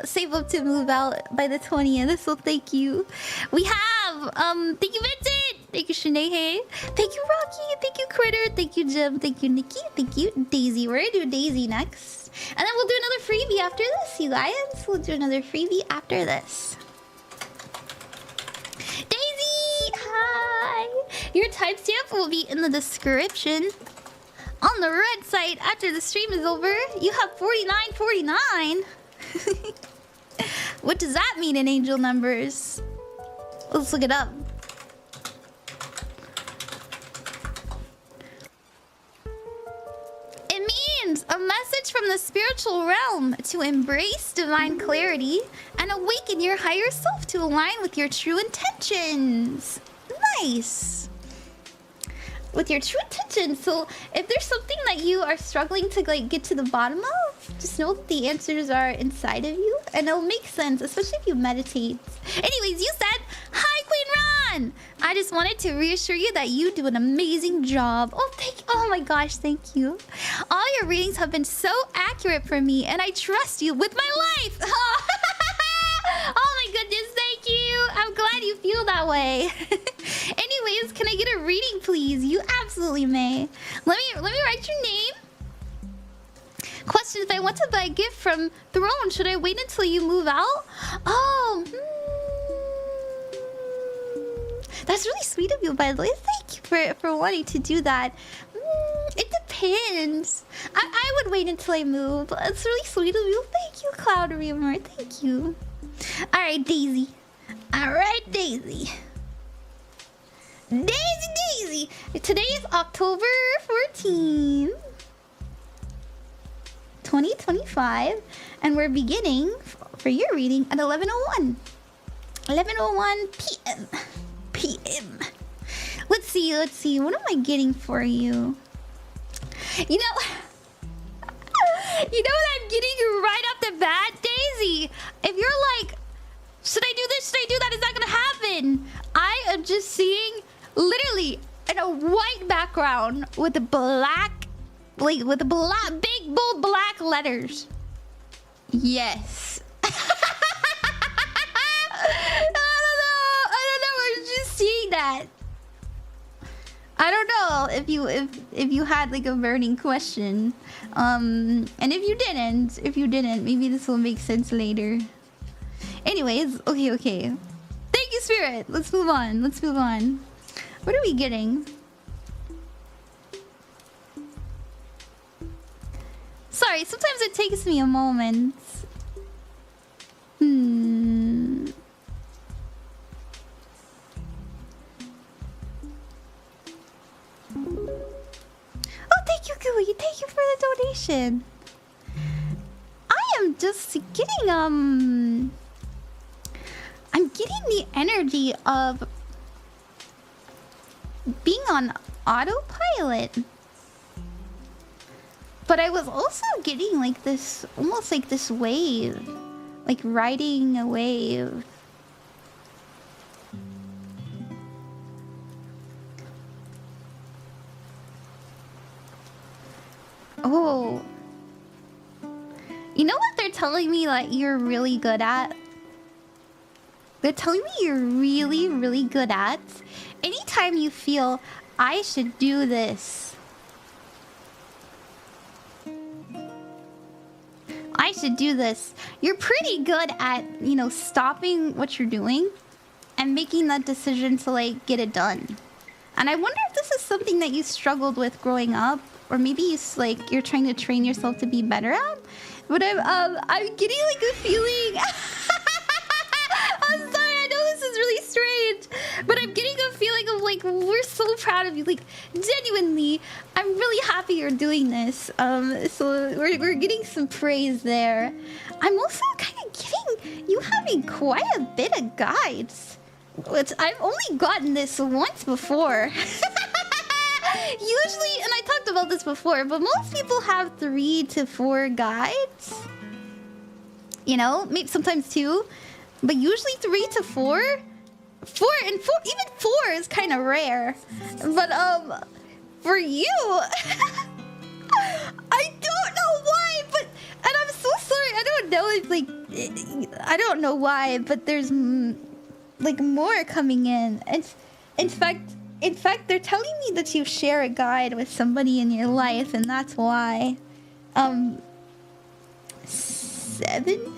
save up to move out by the 20th. So thank you. We have thank you, Vincent. Thank you, Shanae. Thank you, Rocky. Thank you, Critter. Thank you, Jim. Thank you, Nikki. Thank you, Daisy. We're gonna do Daisy next, and then we'll do another freebie after this, you guys. We'll do another freebie after this. Daisy, hi. Your timestamp will be in the description. On the red side, after the stream is over, you have 49.49. What does that mean in angel numbers? Let's look it up. It means a message from the spiritual realm to embrace divine clarity and awaken your higher self to align with your true intentions. Nice. With your true intentions. So if there's something that you are struggling to like get to the bottom of, just know that the answers are inside of you, and it'll make sense, especially if you meditate. Anyways, you said, "Hi, Queen Ron. I just wanted to reassure you that you do an amazing job." Oh my gosh, thank you. All your readings have been so accurate for me, and I trust you with my life. Oh my goodness, thank you. I'm glad you feel that way. Anyways, can I get a reading, please? You absolutely may. Let me write your name. Question: if I want to buy a gift from Throne, should I wait until you move out? Oh, that's really sweet of you, by the way. Thank you for wanting to do that. It depends. I would wait until I move. It's really sweet of you. Thank you, Cloud Reamer. Thank you. Alright, Daisy. Alright, Daisy. Daisy! Today is October 14th, 2025, and we're beginning for your reading at 11:01. 11:01 p.m. Let's see. What am I getting for you? You know what I'm getting right off the bat, Daisy? If you're like, should I do this? Should I do that? Is that gonna happen? I am just seeing literally in a white background with the black, big bold black letters. Yes. I don't know. I'm just seeing that. I don't know if you had like a burning question, and if you didn't, maybe this will make sense later. Anyways, okay. Thank you, Spirit. Let's move on. What are we getting? Sorry, sometimes it takes me a moment. Oh, thank you, Gooey. Thank you for the donation. I am just getting I'm getting the energy of being on autopilot. But I was also getting like this, almost like this wave. Like riding a wave. Oh. You know what they're telling me that you're really good at? They're telling me you're really, really good at anytime you feel I should do this. I should do this. You're pretty good at, stopping what you're doing and making that decision to like get it done. And I wonder if this is something that you struggled with growing up, or maybe it's like you're trying to train yourself to be better at. But I'm getting like a feeling. I'm sorry, I know this is really strange, but I'm getting a feeling of like, we're so proud of you. Like, genuinely, I'm really happy you're doing this. So we're getting some praise there. I'm also kind of getting you having quite a bit of guides, which I've only gotten this once before. Usually, and I talked about this before, but most people have 3 to 4 guides. Maybe sometimes 2. But usually 3 to 4? 4, even 4 is kind of rare. But, for you... I don't know why, but... And I'm so sorry, I don't know if, like... I don't know why, but there's, like, more coming in. In fact, they're telling me that you share a guide with somebody in your life, and that's why. 7?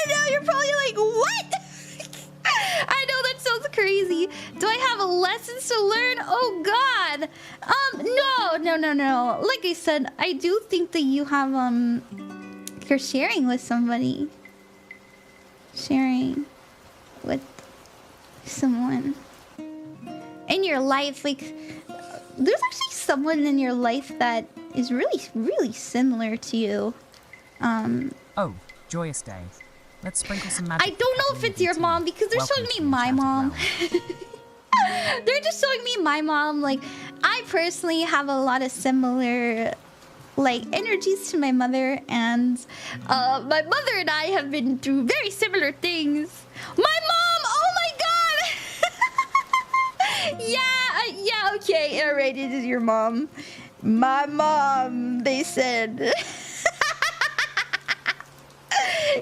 I know, you're probably like, what? I know that sounds crazy. Do I have lessons to learn? Oh God. No. Like I said, I do think that you have you're sharing with somebody. Sharing with someone in your life. Like, there's actually someone in your life that is really similar to you. Oh, joyous day. Let's sprinkle some magic. I don't know if it's your mom because they're showing me my mom. They're just showing me my mom. Like, I personally have a lot of similar like energies to my mother, and my mother and I have been through very similar things. My mom! Oh my God! yeah, okay, alright, it is your mom. My mom, they said.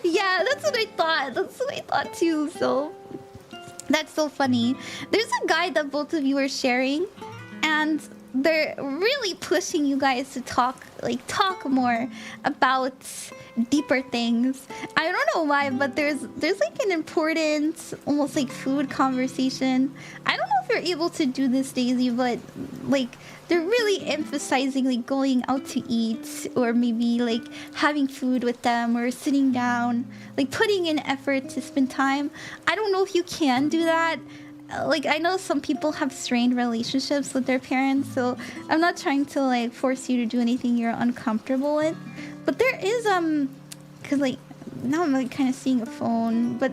Yeah, that's what I thought too, so that's so funny. There's a guy that both of you are sharing, and they're really pushing you guys to talk more about deeper things. I don't know why, but there's like an important, almost like food conversation. I don't know if you're able to do this, Daisy, but like they're really emphasizing like going out to eat, or maybe like having food with them, or sitting down, like putting in effort to spend time. I don't know if you can do that. Like, I know some people have strained relationships with their parents, so I'm not trying to like force you to do anything you're uncomfortable with. But there is because like now I'm like kind of seeing a phone, but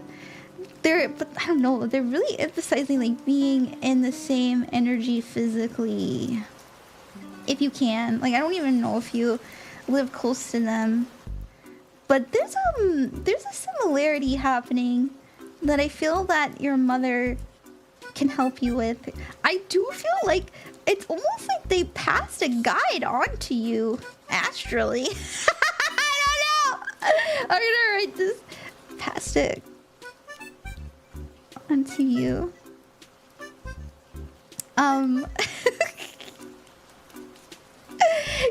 I don't know, they're really emphasizing like being in the same energy physically, if you can. Like, I don't even know if you live close to them, but there's a similarity happening that I feel that your mother can help you with. I do feel like it's almost like they passed a guide on to you astrally. I don't know. I'm gonna write this. Passed it onto you.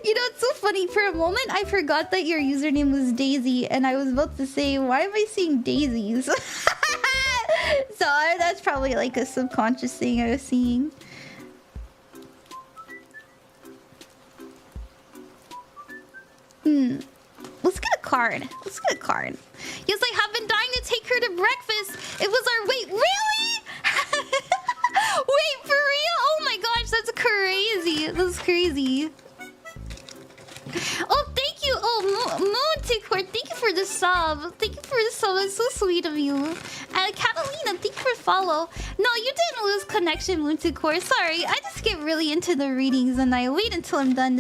You know, it's so funny. For a moment, I forgot that your username was Daisy, and I was about to say, why am I seeing daisies? So that's probably like a subconscious thing I was seeing. Let's get a card. Yes, I have been dying to take her to breakfast. It was our... Wait, really? Wait, for real? Oh my gosh, that's crazy. That's crazy. Oh, thank you. Oh, Moonticor, thank you for the sub. It's so sweet of you. Catalina, thank you for follow. No, you didn't lose connection, Moonticor. Sorry, I just get really into the readings and I wait until I'm done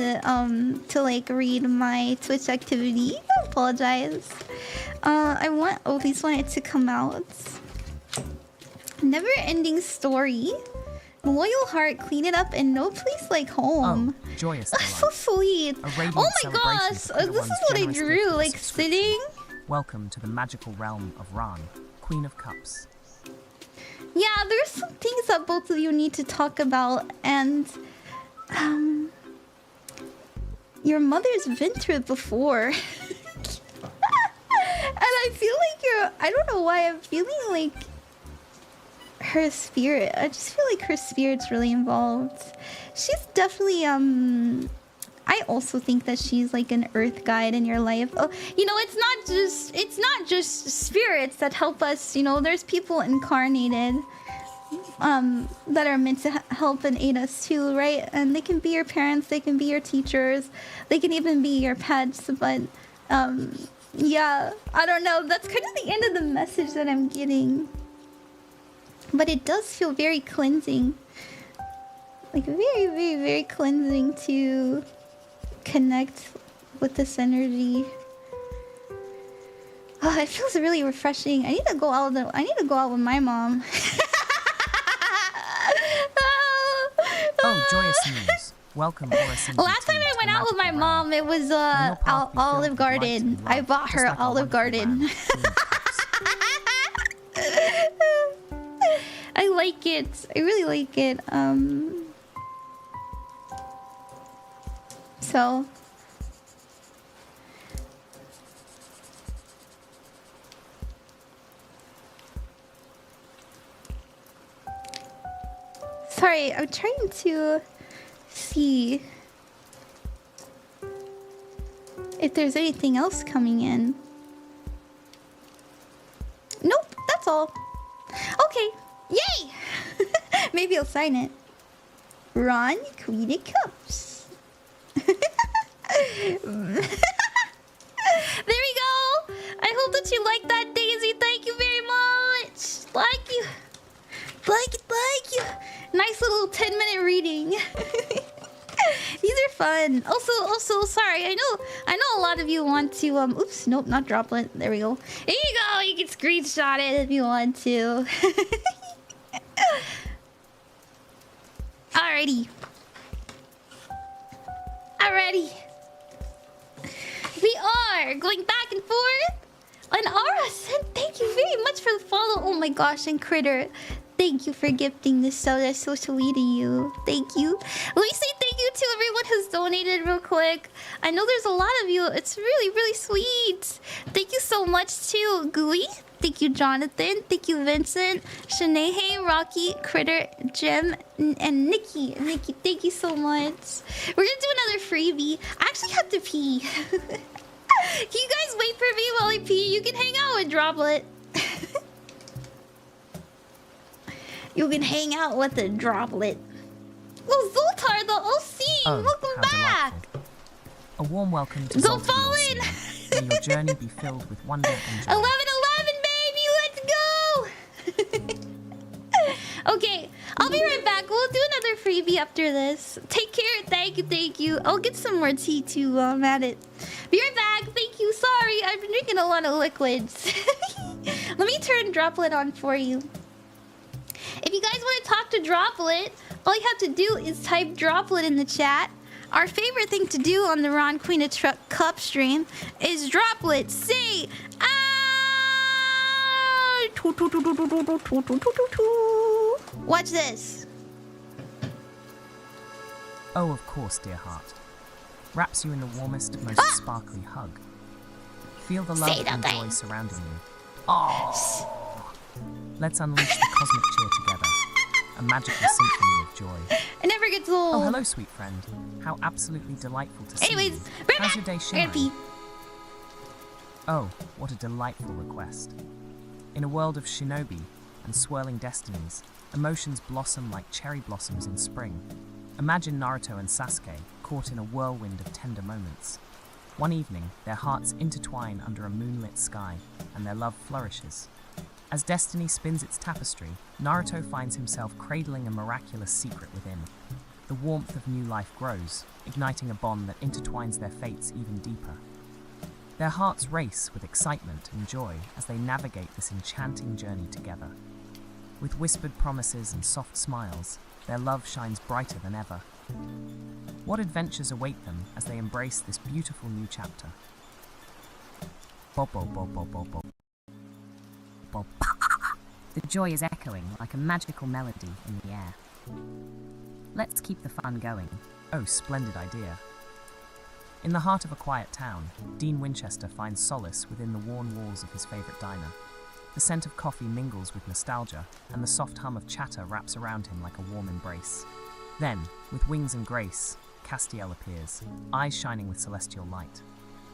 to like read my Twitch activity. I apologize. These wanted to come out. Never-ending story. Loyal heart, clean it up, and no place like home. Oh, joyous. That's so sweet. Oh my gosh, this is what I drew, like sitting. Welcome to the magical realm of Ran, Queen of Cups. Yeah, there's some things that both of you need to talk about, and your mother's been through it before. And I feel like I don't know why I'm feeling like her spirit. I just feel like her spirit's really involved. She's definitely I also think that she's like an earth guide in your life. Oh, you know, it's not just spirits that help us. You know, there's people incarnated that are meant to help and aid us too, right? And they can be your parents, they can be your teachers, they can even be your pets. But yeah, I don't know, that's kind of the end of the message that I'm getting. But it does feel very cleansing. Like very, very, very cleansing to connect with this energy. Oh, it feels really refreshing. I need to go out with my mom. Oh, joyous news. Welcome, Last time I went out with my mom, it was Olive Garden. I bought her Olive Garden. I like it. I really like it. So Sorry, I'm trying to see if there's anything else coming in. Nope, that's all. Okay, yay! Maybe I'll sign it. Ron, Queen of Cups. There we go! I hope that you like that, Daisy. Thank you very much. Thank you. Thank you. Nice little 10-minute reading. These are fun. Also, sorry. I know a lot of you want to oops, nope, not droplet. There we go. Here you go. You can screenshot it if you want to. Alrighty. We are going back and forth. And Aras, thank you very much for the follow. Oh my gosh, and Critter, thank you for gifting this so that's so sweet of you. Thank you. Let me say thank you to everyone who's donated real quick. I know there's a lot of you. It's really, really sweet. Thank you so much to Gooey. Thank you, Jonathan. Thank you, Vincent, Shanae, Rocky, Critter, Jem, and Nikki. Nikki, thank you so much. We're gonna do another freebie. I actually have to pee. Can you guys wait for me while I pee? You can hang out with Droplet. You can hang out with the Droplet. Oh, Zoltar, the OC! Welcome back! Delightful. A warm welcome to Don't fall in! May your journey be filled with wonder and joy. 11-11, baby! Let's go! Okay, I'll be right back. We'll do another freebie after this. Take care. Thank you. I'll get some more tea to at it. Be right back. Thank you. Sorry, I've been drinking a lot of liquids. Let me turn Droplet on for you. If you guys want to talk to Droplet, all you have to do is type Droplet in the chat. Our favorite thing to do on the Ron Queen of Cup stream is Droplet. Say, watch this. Oh, of course, dear heart. Wraps you in the warmest, most sparkly hug. Feel the love and joy surrounding you. Oh! Let's unleash the cosmic cheer together. A magical symphony of joy. It never gets old. Oh, hello, sweet friend. How absolutely delightful to see you. How's your day shimmering? Oh, what a delightful request. In a world of shinobi and swirling destinies, emotions blossom like cherry blossoms in spring. Imagine Naruto and Sasuke caught in a whirlwind of tender moments. One evening, their hearts intertwine under a moonlit sky, and their love flourishes. As destiny spins its tapestry, Naruto finds himself cradling a miraculous secret within. The warmth of new life grows, igniting a bond that intertwines their fates even deeper. Their hearts race with excitement and joy as they navigate this enchanting journey together. With whispered promises and soft smiles, their love shines brighter than ever. What adventures await them as they embrace this beautiful new chapter? The joy is echoing like a magical melody in the air. Let's keep the fun going. Oh, splendid idea. In the heart of a quiet town, Dean Winchester finds solace within the worn walls of his favorite diner. The scent of coffee mingles with nostalgia, and the soft hum of chatter wraps around him like a warm embrace. Then, with wings and grace, Castiel appears, eyes shining with celestial light.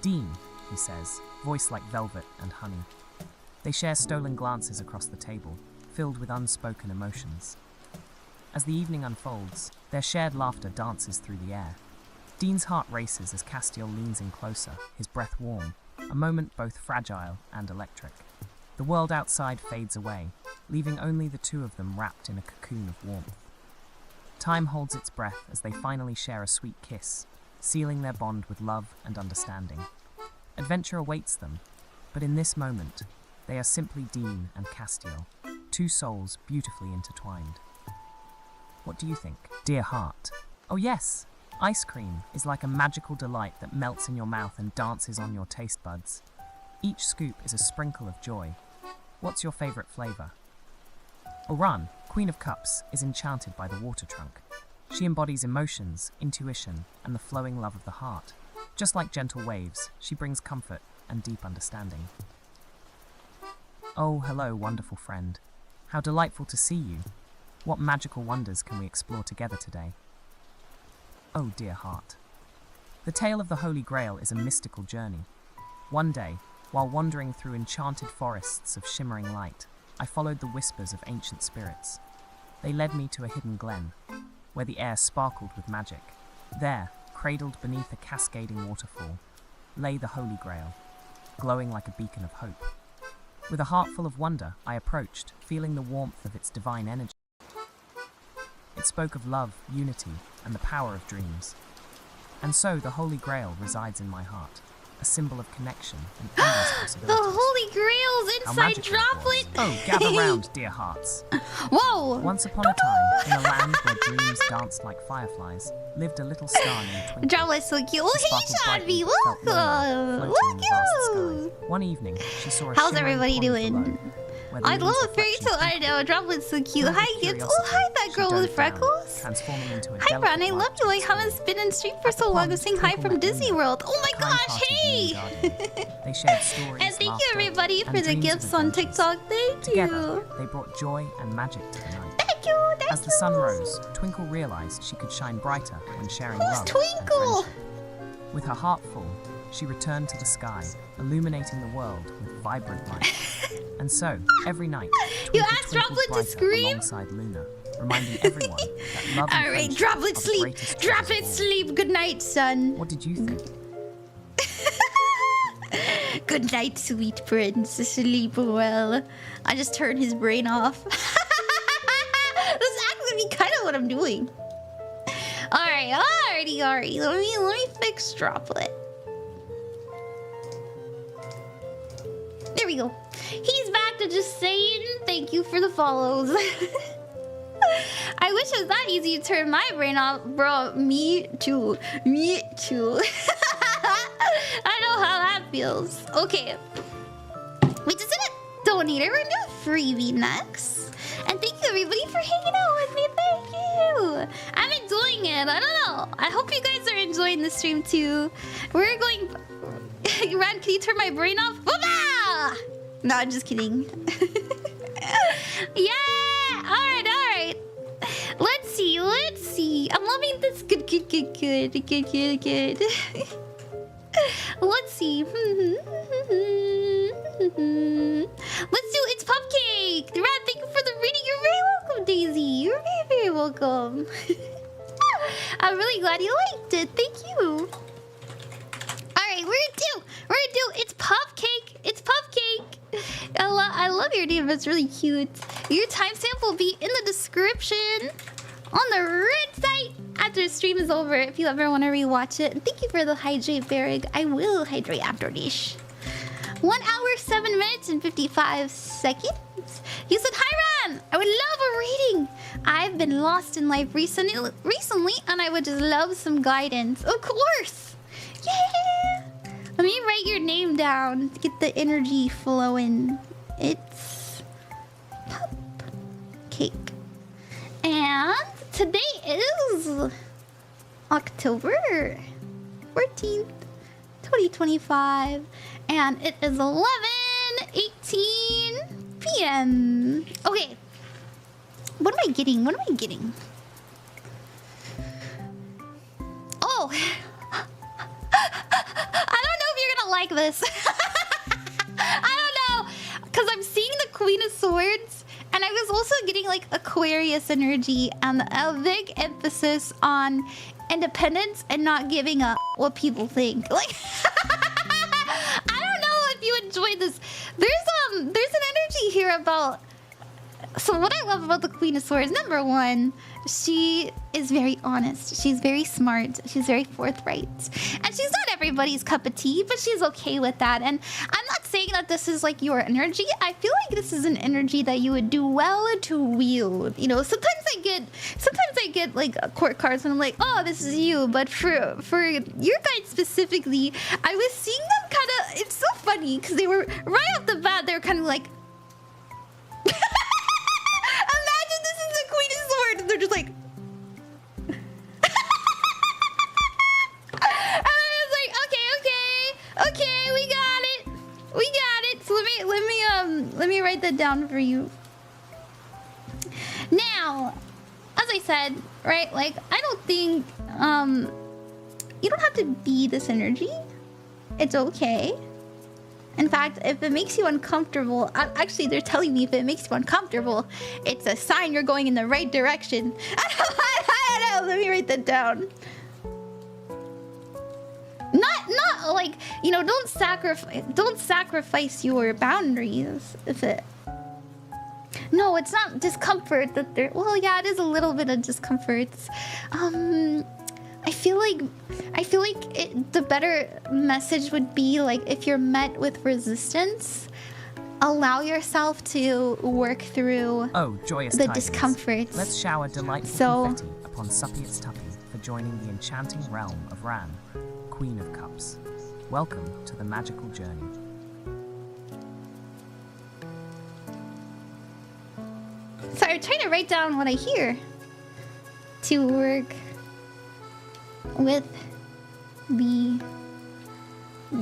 "Dean," he says, voice like velvet and honey. They share stolen glances across the table, filled with unspoken emotions. As the evening unfolds, their shared laughter dances through the air. Dean's heart races as Castiel leans in closer, his breath warm, a moment both fragile and electric. The world outside fades away, leaving only the two of them wrapped in a cocoon of warmth. Time holds its breath as they finally share a sweet kiss, sealing their bond with love and understanding. Adventure awaits them, but in this moment, they are simply Dean and Castiel, two souls beautifully intertwined. What do you think, dear heart? Oh yes, ice cream is like a magical delight that melts in your mouth and dances on your taste buds. Each scoop is a sprinkle of joy. What's your favorite flavor? Oran, Queen of Cups, is enchanted by the water trunk. She embodies emotions, intuition, and the flowing love of the heart. Just like gentle waves, she brings comfort and deep understanding. Oh, hello, wonderful friend. How delightful to see you. What magical wonders can we explore together today? Oh dear heart. The tale of the Holy Grail is a mystical journey. One day, while wandering through enchanted forests of shimmering light, I followed the whispers of ancient spirits. They led me to a hidden glen, where the air sparkled with magic. There, cradled beneath a cascading waterfall, lay the Holy Grail, glowing like a beacon of hope. With a heart full of wonder, I approached, feeling the warmth of its divine energy. It spoke of love, unity, and the power of dreams. And so the Holy Grail resides in my heart, a symbol of connection and endless The possibilities. Holy Grail's How inside magical it was. droplet! Oh, gather round, dear hearts. Whoa! Once upon a time, in a land where dreams danced like fireflies, lived a little star named Twinkle. Droplet's so cute. Oh, hey, Sparkled brightly, Shadvi! felt lonely, Welcome! floating in the vast Welcome! sky. One evening, she saw a How's shimmering everybody pond doing? below, where the I moon's love fairy reflection tale. I know, Droplet's so cute. Filled with Hi, kids. Oh, curiosity, hi, that she girl with dove down, freckles. transforming into a Hi, delicate Bran. I light love you. I to haven't explore. been in stream for At the so long. pond, I'm saying hi Twinkle from met Disney Luna, World. Oh my a gosh, kind-hearted hey! moon guardian. They shared stories, And thank you, laughter, everybody, and for the dreams of gifts on adventures. TikTok. Thank Together, you. they brought joy and magic to the night. Thank you. Thank As the sun rose, Twinkle realized she could shine brighter when sharing Who's love and Twinkle? friendship. With her heart full, she returned to the sky, illuminating the world with vibrant light. And so, every night, You Twinkle asked twinkled Droplet to brighter scream? alongside Luna, reminding everyone that love and All right, friendship Droplet are the sleep. greatest treasures Droplet of all. sleep. Good night, son. What did you think? Good night, sweet prince. Sleep well. I just turned his brain off. That's actually kind of what I'm doing. Alrighty. Let me fix Droplet. There we go. He's back to just saying thank you for the follows. I wish it was that easy to turn my brain off, bro. Me too. I know how that feels. Okay. We just did a donator. We're gonna do a freebie next. And thank you, everybody, for hanging out with me. Thank you. I'm enjoying it. I don't know. I hope you guys are enjoying the stream, too. We're going... Ran, can you turn my brain off? Booba! No, I'm just kidding. Yeah! Alright. Let's see. I'm loving this. Good. Let's see. Let's do It's Pupcake. Ran, thank you for the reading. You're very welcome, Daisy. You're very welcome. I'm really glad you liked it. Thank you. Alright, we're gonna do It's Pupcake. I love your name. It's really cute. Your timestamp will be in the description on the red site after the stream is over if you ever want to rewatch it. Thank you for the hydrate, Berrig. I will hydrate after this. 1 hour, 7 minutes, and 55 seconds. You said, hi, Ran! I would love a reading. I've been lost in life recently, and I would just love some guidance. Of course! Yeah! Let me write your name down to get the energy flowing. It's Pupcake. And today is October 14th, 2025. And it is 11:18 p.m. Okay. What am I getting? Oh! I don't know if you're gonna like this. I don't know. Because I'm seeing the Queen of Swords. And I was also getting like Aquarius energy and a big emphasis on independence and not giving up what people think. Like, I don't know if you enjoy this. There's an energy here about. So what I love about the Queen of Swords, number one, she is very honest. She's very smart. She's very forthright. And she's not everybody's cup of tea, but she's okay with that. And I'm not saying that this is like your energy. I feel like this is an energy that you would do well to wield. You know, sometimes I get like court cards and I'm like, oh, this is you. But for your guys specifically, I was seeing them kind of, it's so funny because they were right off the bat, they were kind of like, imagine this is the Queen of Swords, and they're just like, and I was like, okay, we got it. So let me write that down for you. Now, now, as I said, right? Like, I don't think you don't have to be this energy. It's okay. In fact, if it makes you uncomfortable, actually, they're telling me if it makes you uncomfortable, it's a sign you're going in the right direction. I don't know. Let me write that down. Not like, you know, don't sacrifice your boundaries if it. No, it's not discomfort that they're. Well, yeah, it is a little bit of discomfort. I feel like the better message would be like if you're met with resistance, allow yourself to work through joyous the tidings. discomforts. Let's shower delightful confetti upon Suppiet's Tuppy for joining the enchanting realm of Ran, Queen of Cups. Welcome to the magical journey. Sorry, I'm trying to write down what I hear to work with the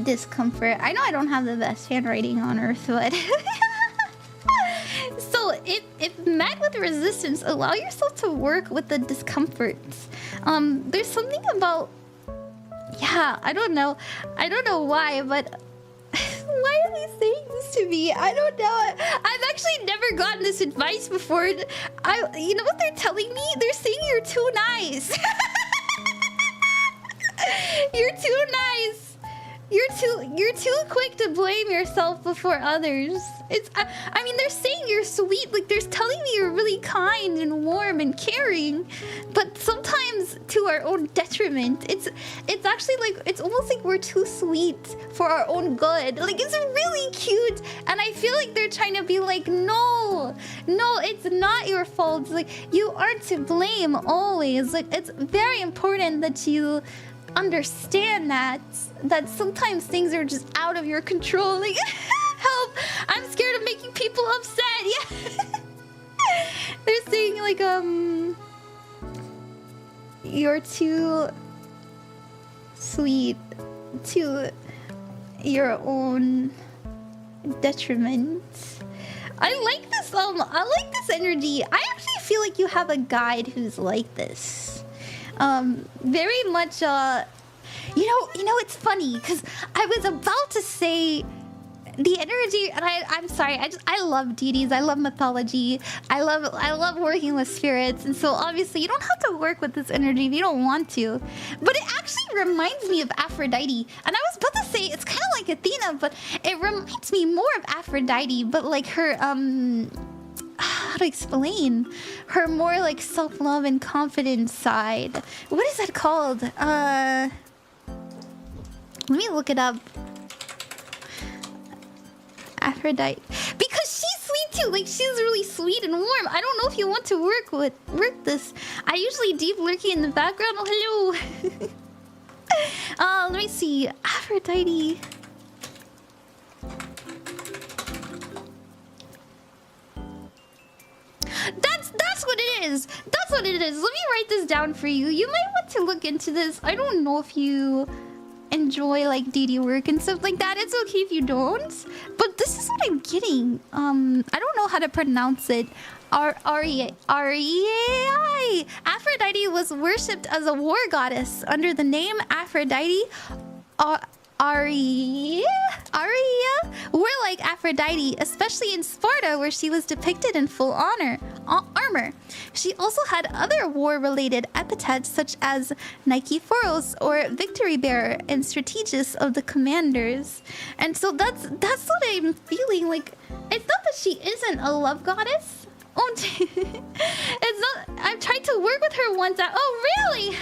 discomfort. I know I don't have the best handwriting on earth, but so if met with resistance, allow yourself to work with the discomfort. There's something about, yeah, I don't know why, but why are they saying this to me? I don't know. I've actually never gotten this advice before. You know what they're telling me? They're saying you're too nice. You're too nice. You're too quick to blame yourself before others. I mean, they're saying you're sweet, like they're telling me you're really kind and warm and caring, but sometimes to our own detriment. It's actually like, it's almost like we're too sweet for our own good. Like, it's really cute, and I feel like they're trying to be like, no, it's not your fault. It's like, you aren't to blame always. Like, it's very important that you understand that sometimes things are just out of your control. Like, help, I'm scared of making people upset. Yeah. They're saying like, you're too sweet to your own detriment. I like this energy. I actually feel like you have a guide who's like this. Very much, you know, it's funny, because I was about to say the energy, and I'm sorry, I love deities, I love mythology, I love working with spirits, and so obviously you don't have to work with this energy if you don't want to, but it actually reminds me of Aphrodite, and I was about to say it's kind of like Athena, but it reminds me more of Aphrodite, but like her, how to explain her more like self-love and confidence side. What is that called? Let me look it up. Aphrodite, because she's sweet too. Like, she's really sweet and warm. I don't know if you want to work this. I usually deep lurking in the background. Oh, hello. Let me see. Aphrodite. That's what it is. That's what it is. Let me write this down for you. You might want to look into this. I don't know if you enjoy like deity work and stuff like that. It's okay if you don't. But this is what I'm getting. I don't know how to pronounce it. R-E-A-I. Aphrodite was worshipped as a war goddess under the name Aphrodite. Aria were like Aphrodite, especially in Sparta, where she was depicted in full armor. She also had other war-related epithets such as Nike Foros or Victory Bearer and Strategist of the Commanders. And so that's what I'm feeling. Like, it's not that she isn't a love goddess. Oh, it's not. I've tried to work with her once. Oh, really?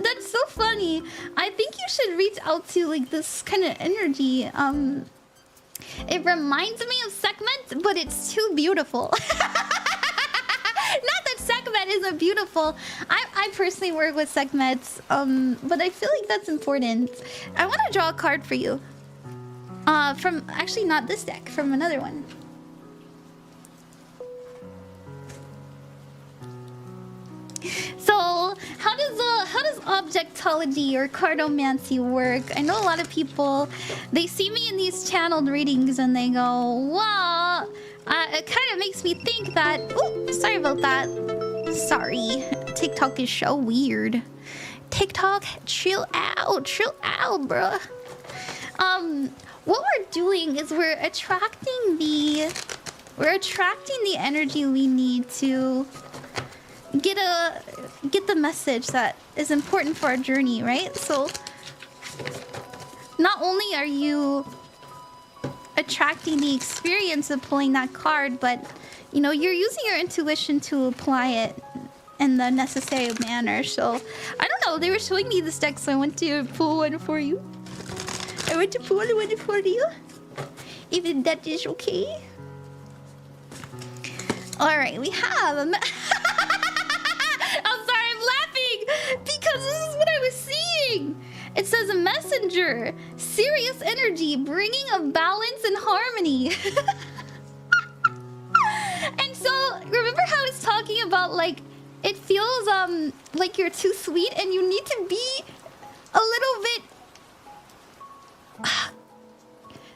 That's so funny. I think you should reach out to like this kind of energy. It reminds me of Sekhmet, but it's too beautiful. Not that Sekhmet isn't beautiful. I personally work with Sekhmets, but I feel like that's important. I want to draw a card for you. From actually not this deck, from another one. So, how does objectology or cardomancy work? I know a lot of people, they see me in these channeled readings and they go, wow, it kind of makes me think that... Oh, sorry about that. Sorry. TikTok is so weird. TikTok, chill out, bruh. What we're doing is we're attracting the energy we need to get the message that is important for our journey, right? So not only are you attracting the experience of pulling that card, but you know, you're using your intuition to apply it in the necessary manner. So I don't know, they were showing me this deck, so I went to pull one for you. If that is okay. Alright, we have I'm sorry, I'm laughing because this is what I was seeing. It says a messenger, serious energy, bringing a balance and harmony. And so, remember how I was talking about, like, it feels like you're too sweet and you need to be a little bit...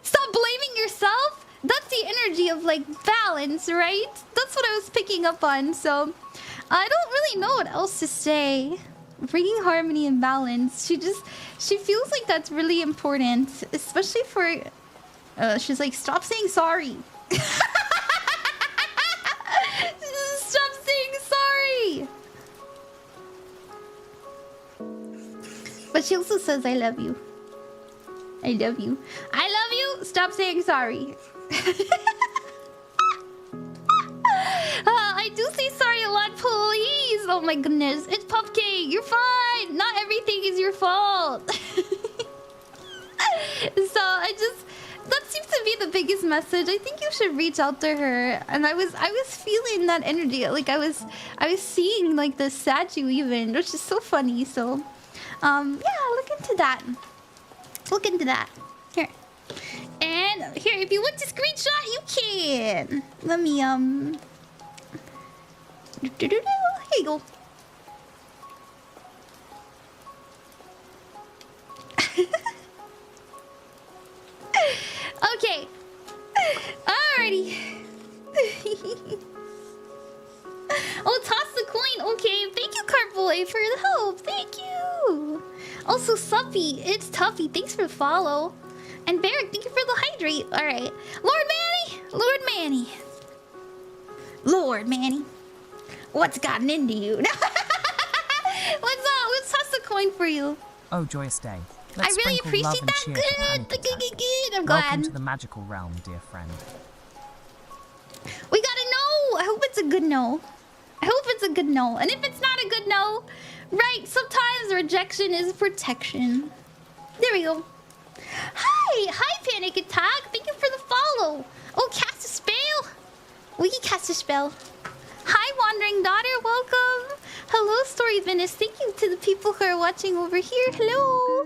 Stop blaming yourself. That's the energy of, like, balance, right? That's what I was picking up on. So I don't really know what else to say. Bringing harmony and balance. She feels like that's really important, especially for she's like, stop saying sorry. Stop saying sorry. But she also says, I love you. I love you. I love you. Stop saying sorry. I do say sorry a lot, please. Oh my goodness. It's Pupcake. You're fine. Not everything is your fault. So that seems to be the biggest message. I think you should reach out to her. And I was feeling that energy. Like I was seeing like the statue even, which is so funny. So yeah, look into that. Look into that. Here. And here, if you want to screenshot, you can. Let me here you go. Okay. Alrighty. Oh, toss the coin. Okay, thank you, Cartboy, for the help. Thank you. Also, Suppy, it's Tuffy. Thanks for the follow. And Barrick, thank you for the hydrate. Alright. Lord Manny. What's gotten into you? Let's toss the coin for you. Oh, joyous day. I really appreciate that. Good. I'm glad. Welcome to the magical realm, dear friend. We gotta know. I hope it's a good no. And if it's not a good no, right, sometimes rejection is protection. There we go. Hi, Panic Attack. Thank you for the follow. Oh, cast a spell. We can cast a spell. Hi, Wandering Daughter. Welcome. Hello, Story Venice. Thank you to the people who are watching over here. Hello.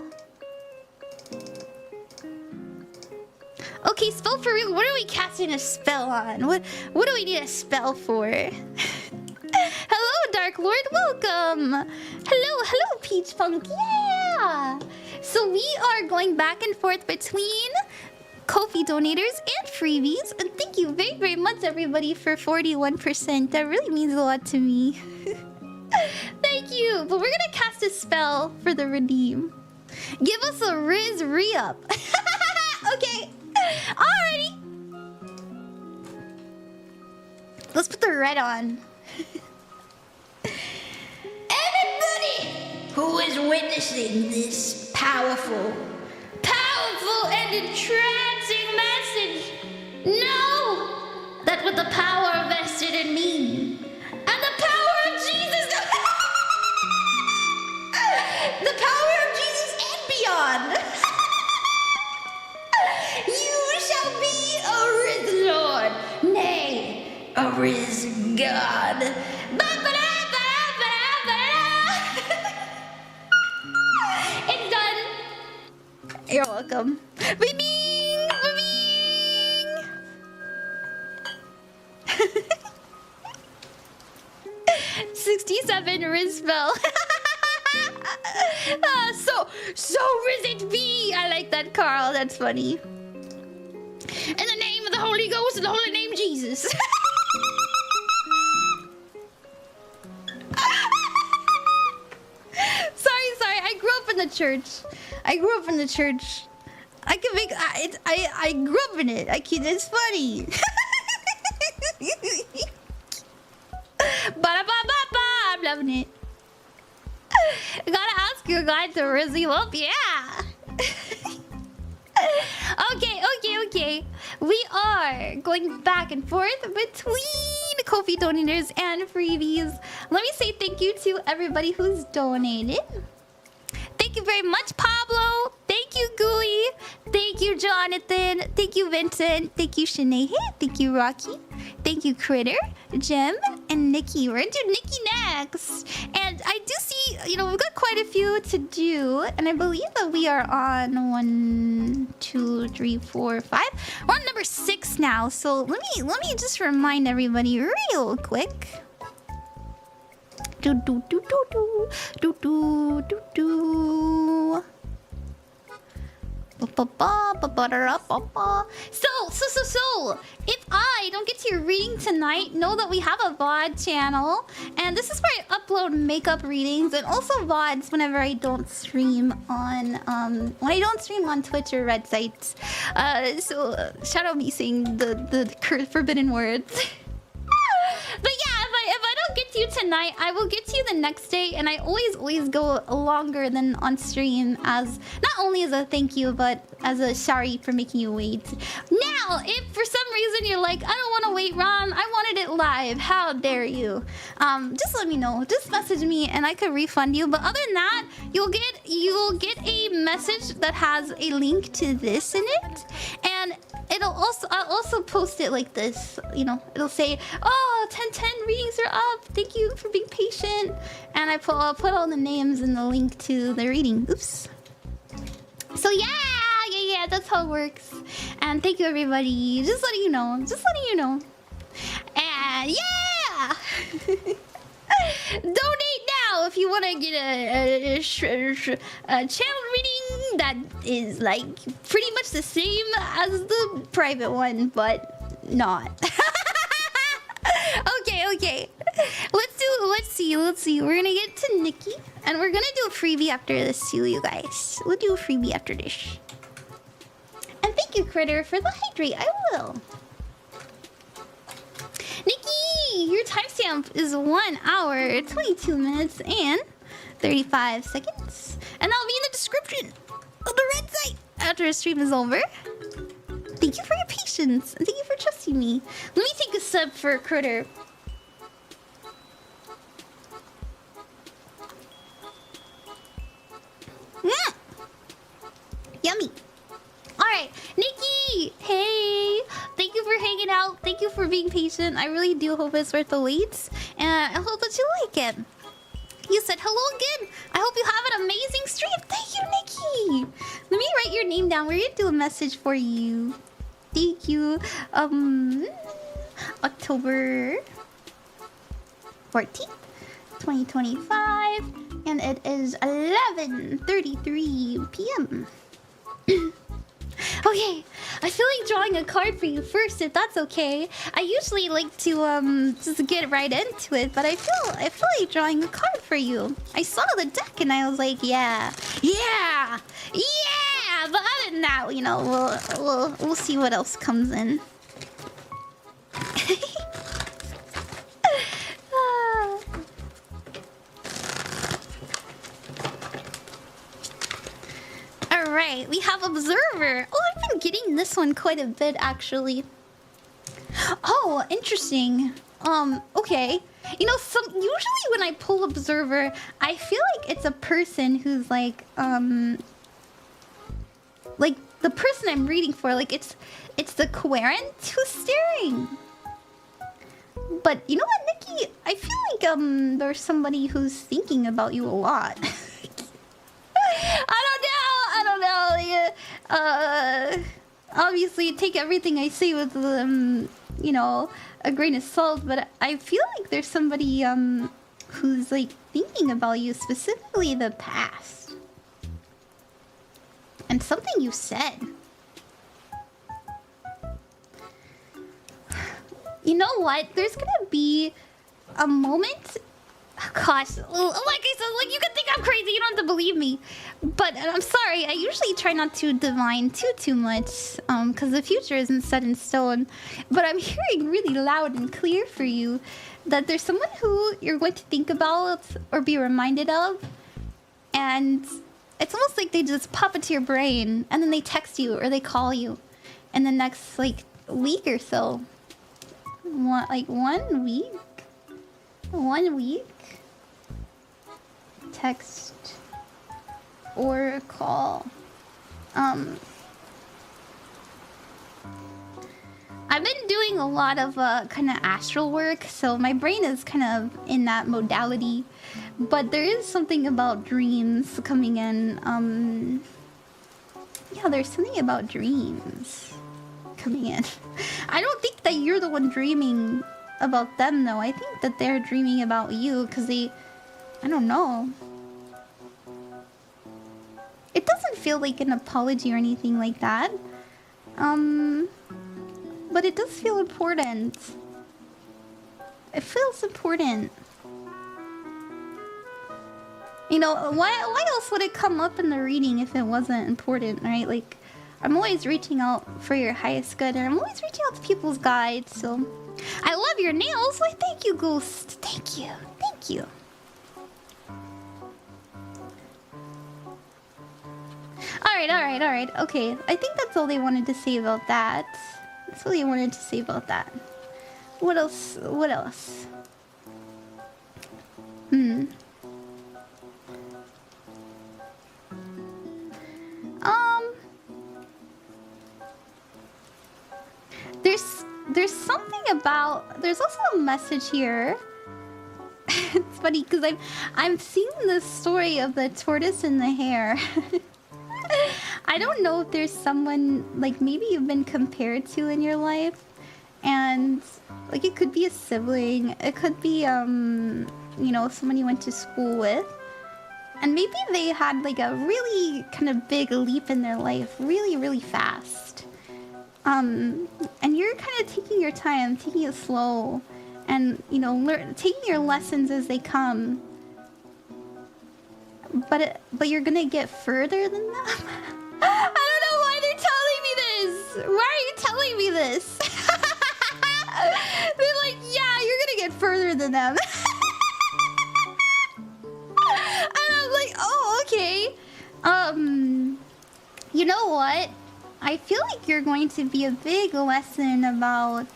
Okay, spell for real. What are we casting a spell on? What do we need a spell for? Hello, Dark Lord. Welcome. Hello, Peach Punk. Yeah. So we are going back and forth between Ko-fi donators and freebies. And thank you very, very much, everybody, for 41%. That really means a lot to me. Thank you. But we're going to cast a spell for the redeem. Give us a Riz re-up. Okay. Alrighty. Let's put the red on. Everybody who is witnessing this powerful and entrancing message, know that with the power vested in me and the power of Jesus, the power of Jesus and beyond, you shall be a Riz Lord, nay, a Riz God. It's done. You're welcome. Bing! 67 Riz spell. So Riz it be. I like that, Carl. That's funny. In the name of the Holy Ghost and the holy name Jesus. Sorry. I grew up in the church. I can make I grew up in it. It's funny. Ba-da-ba-ba-ba, I'm loving it. I gotta ask you guys to raise you up, yeah. Okay. We are going back and forth between Ko-fi donators and freebies. Let me say thank you to everybody who's donated. Thank you very much, Pablo. Thank you, Gooey. Thank you, Jonathan. Thank you, Vincent. Thank you, Shanae. Thank you, Rocky. Thank you, Critter, Jem, and Nikki. We're gonna do Nikki next. And I do see, we've got quite a few to do. And I believe that we are on 1, 2, 3, 4, 5. We're on number 6 now. So let me just remind everybody real quick. So if I don't get to your reading tonight, know that we have a VOD channel, and this is where I upload makeup readings and also VODs whenever I don't stream on Twitch or Red sites. Shadow me saying the forbidden words. But yeah, if I don't get to you tonight, I will get to you the next day, and I always go longer than on stream, as not only as a thank you, but as a sorry for making you wait. Now, if for some reason you're like, I don't want to wait, Ron, I wanted it live, how dare you? Just let me know. Just message me, and I could refund you. But other than that, you'll get a message that has a link to this in it, and I'll also post it like this, it'll say, oh, 10/10 readings are up, thank you for being patient, and I'll put all the names and the link to the reading. Oops. So yeah, that's how it works. And thank you, everybody. Just letting you know. And yeah. Donate now if you want to get a channel reading that is like pretty much the same as the private one, but not. Okay. Let's see. We're gonna get to Nikki, and we're gonna do a freebie after this too, you guys. We'll do a freebie after this. And thank you, Critter, for the hydrate. I will. Nikki, your timestamp is 1 hour, 22 minutes, and 35 seconds. And that'll be in the description of the red site after the stream is over. Thank you for your patience, and thank you for trusting me. Let me take a sip for Critter. Yummy. Alright, Nikki! Hey! Thank you for hanging out. Thank you for being patient. I really do hope it's worth the wait. And I hope that you like it. You said hello again. I hope you have an amazing stream. Thank you, Nikki. Let me write your name down. We're gonna do a message for you. Thank you. October 14th, 2025. And it is 11:33 p.m. Okay, I feel like drawing a card for you first, if that's okay. I usually like to just get right into it, but I feel like drawing a card for you. I saw the deck and I was like, yeah. But other than that, we'll see what else comes in. Alright, we have Observer. Oh, I've been getting this one quite a bit, actually. Oh, interesting. Okay. Usually when I pull Observer, I feel like it's a person who's like the person I'm reading for, like it's the querent who's staring. But you know what, Nikki? I feel like there's somebody who's thinking about you a lot. I don't know. Obviously, take everything I say with a grain of salt. But I feel like there's somebody who's like thinking about you, specifically the past, and something you said. You know what? There's gonna be a moment. Gosh, like I said, like you can think I'm crazy. You don't have to believe me, but I'm sorry. I usually try not to divine too much, because the future isn't set in stone. But I'm hearing really loud and clear for you that there's someone who you're going to think about or be reminded of, and it's almost like they just pop into your brain, and then they text you or they call you in the next like week or so. Like 1 week? 1 week? Text or call. I've been doing a lot of kind of astral work, so my brain is kind of in that modality. But there is something about dreams coming in. Yeah, there's something about dreams coming in. I don't think that you're the one dreaming about them, though. I think that they're dreaming about you because they... I don't know. It doesn't feel like an apology or anything like that. But it does feel important. It feels important. You know, why else would it come up in the reading if it wasn't important, right? Like, I'm always reaching out for your highest good, and I'm always reaching out to people's guides, so... I love your nails! Why, thank you, Ghost! Thank you! Thank you! Alright. Okay, I think that's all they wanted to say about that. That's all they wanted to say about that. What else? What else? There's something about... There's also a message here. It's funny because I'm seeing the story of the tortoise and the hare. I don't know if there's someone like maybe you've been compared to in your life, and like it could be a sibling, it could be you know, someone you went to school with, and maybe they had like a really kind of big leap in their life really fast, and you're kind of taking your time, taking it slow, and you know, taking your lessons as they come. But you're gonna get further than them? I don't know why they're telling me this! Why are you telling me this? They're like, yeah, you're gonna get further than them. And I'm like, oh, okay. You know what? I feel like you're going to be a big lesson about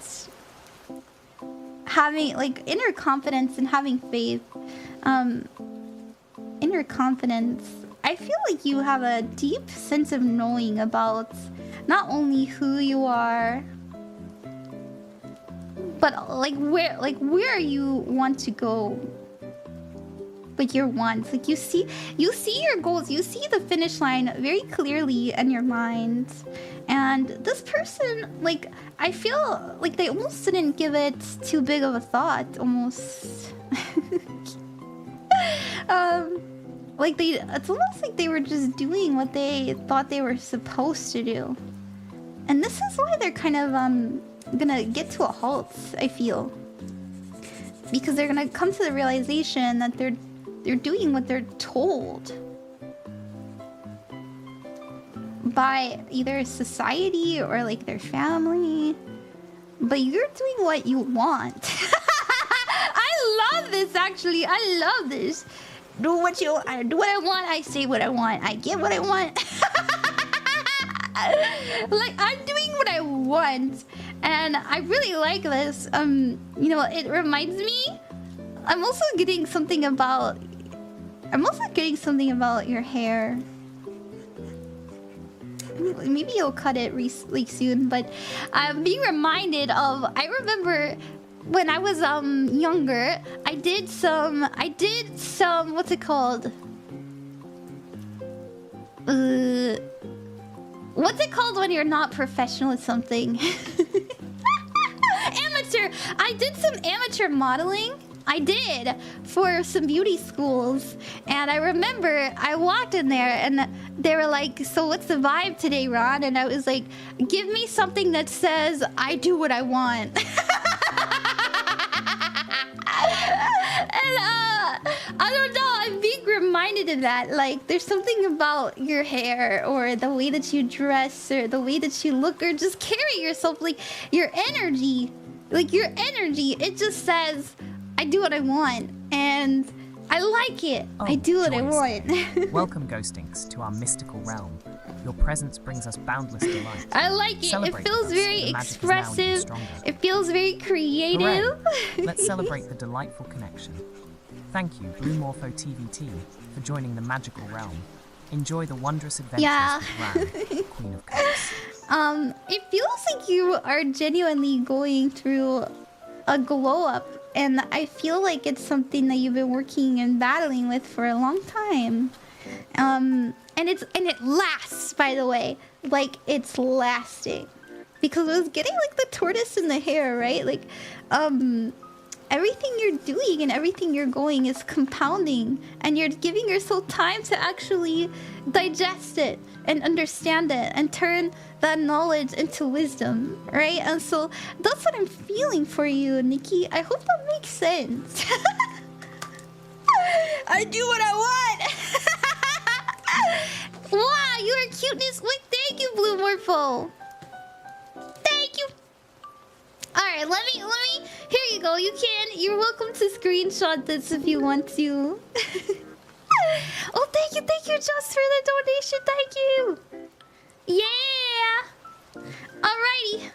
having, like, inner confidence and having faith. Inner confidence. I feel like you have a deep sense of knowing about not only who you are, but like where you want to go. Like your wants. Like you see your goals, you see the finish line very clearly in your mind. And this person, like, I feel like they almost didn't give it too big of a thought, almost. Like it's almost like they were just doing what they thought they were supposed to do. And this is why they're kind of gonna get to a halt, I feel. Because they're gonna come to the realization that they're doing what they're told by either society or like their family. But you're doing what you want. I love this, actually. I love this. Do what I want, I say what I want, I get what I want. Like, I'm doing what I want, and I really like this. You know, it reminds me, I'm also getting something about your hair. Maybe you'll cut it like soon, but I'm being reminded of, I remember when I was younger, I did some what's it called? What's it called when you're not professional at something? Amateur. I did some amateur modeling. I did for some beauty schools, and I remember I walked in there and they were like, so what's the vibe today, Ron? And I was like, give me something that says I do what I want. I don't know. I'm being reminded of that. Like, there's something about your hair or the way that you dress or the way that you look or just carry yourself. Like, your energy. Like, your energy. It just says, I do what I want. And I like it. I do what I want. Welcome, Ghostinks, to our mystical realm. Your presence brings us boundless delight. I like it. It feels very expressive. It feels very creative. Let's celebrate the delightful connection. Thank you, Blue Morpho TVT, for joining the magical realm. Enjoy the wondrous adventures of Ran, Queen of Cups. It feels like you are genuinely going through a glow up, and I feel like it's something that you've been working and battling with for a long time. And it lasts, by the way. Like, it's lasting. Because I was getting like the tortoise in the hair, right? Like, everything you're doing and everything you're going is compounding, and you're giving yourself time to actually digest it and understand it and turn that knowledge into wisdom, right? And so that's what I'm feeling for you, Nikki. I hope that makes sense. I do what I want. Wow, you're a cuteness. Wait, thank you, Blue Morpho. Thank you. All right, let me. Here you go. You're welcome to screenshot this if you want to. Oh, thank you, just for the donation. Thank you. Yeah. Alrighty.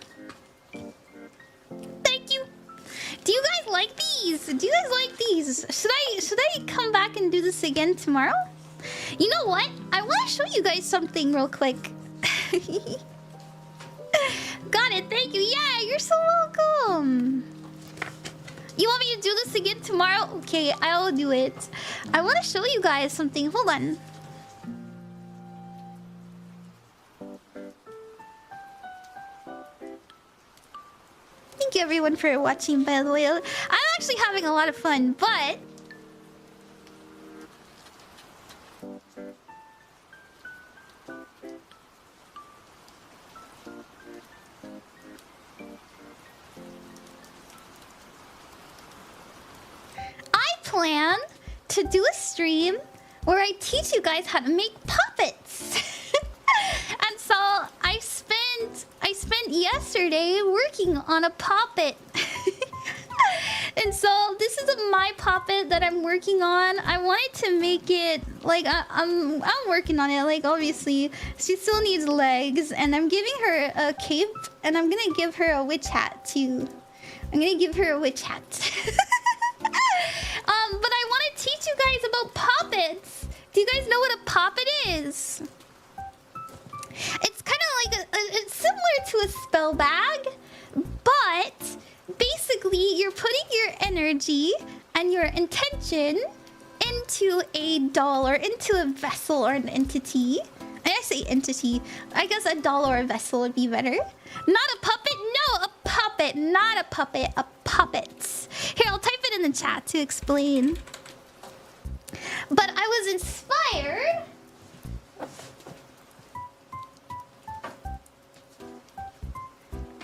Thank you. Do you guys like these? Should I come back and do this again tomorrow? You know what? I want to show you guys something real quick. Got it. Thank you. Yeah, you're so welcome. You want me to do this again tomorrow? Okay, I'll do it. I want to show you guys something. Hold on. Thank you everyone for watching, by the way. I'm actually having a lot of fun, but... plan to do a stream where I teach you guys how to make puppets. And so I spent yesterday working on a puppet. And so this is my puppet that I'm working on. I wanted to make it like I'm working on it. Like, obviously she still needs legs, and I'm giving her a cape, and I'm gonna give her a witch hat too. I'm gonna give her a witch hat. But I want to teach you guys about puppets. Do you guys know what a puppet is? It's kind of like it's similar to a spell bag, but basically you're putting your energy and your intention into a doll or into a vessel or an entity. I say entity. I guess a doll or a vessel would be better. Not a puppet. No, a puppet. Not a puppet. A puppet. Here, I'll type it in the chat to explain. But I was inspired.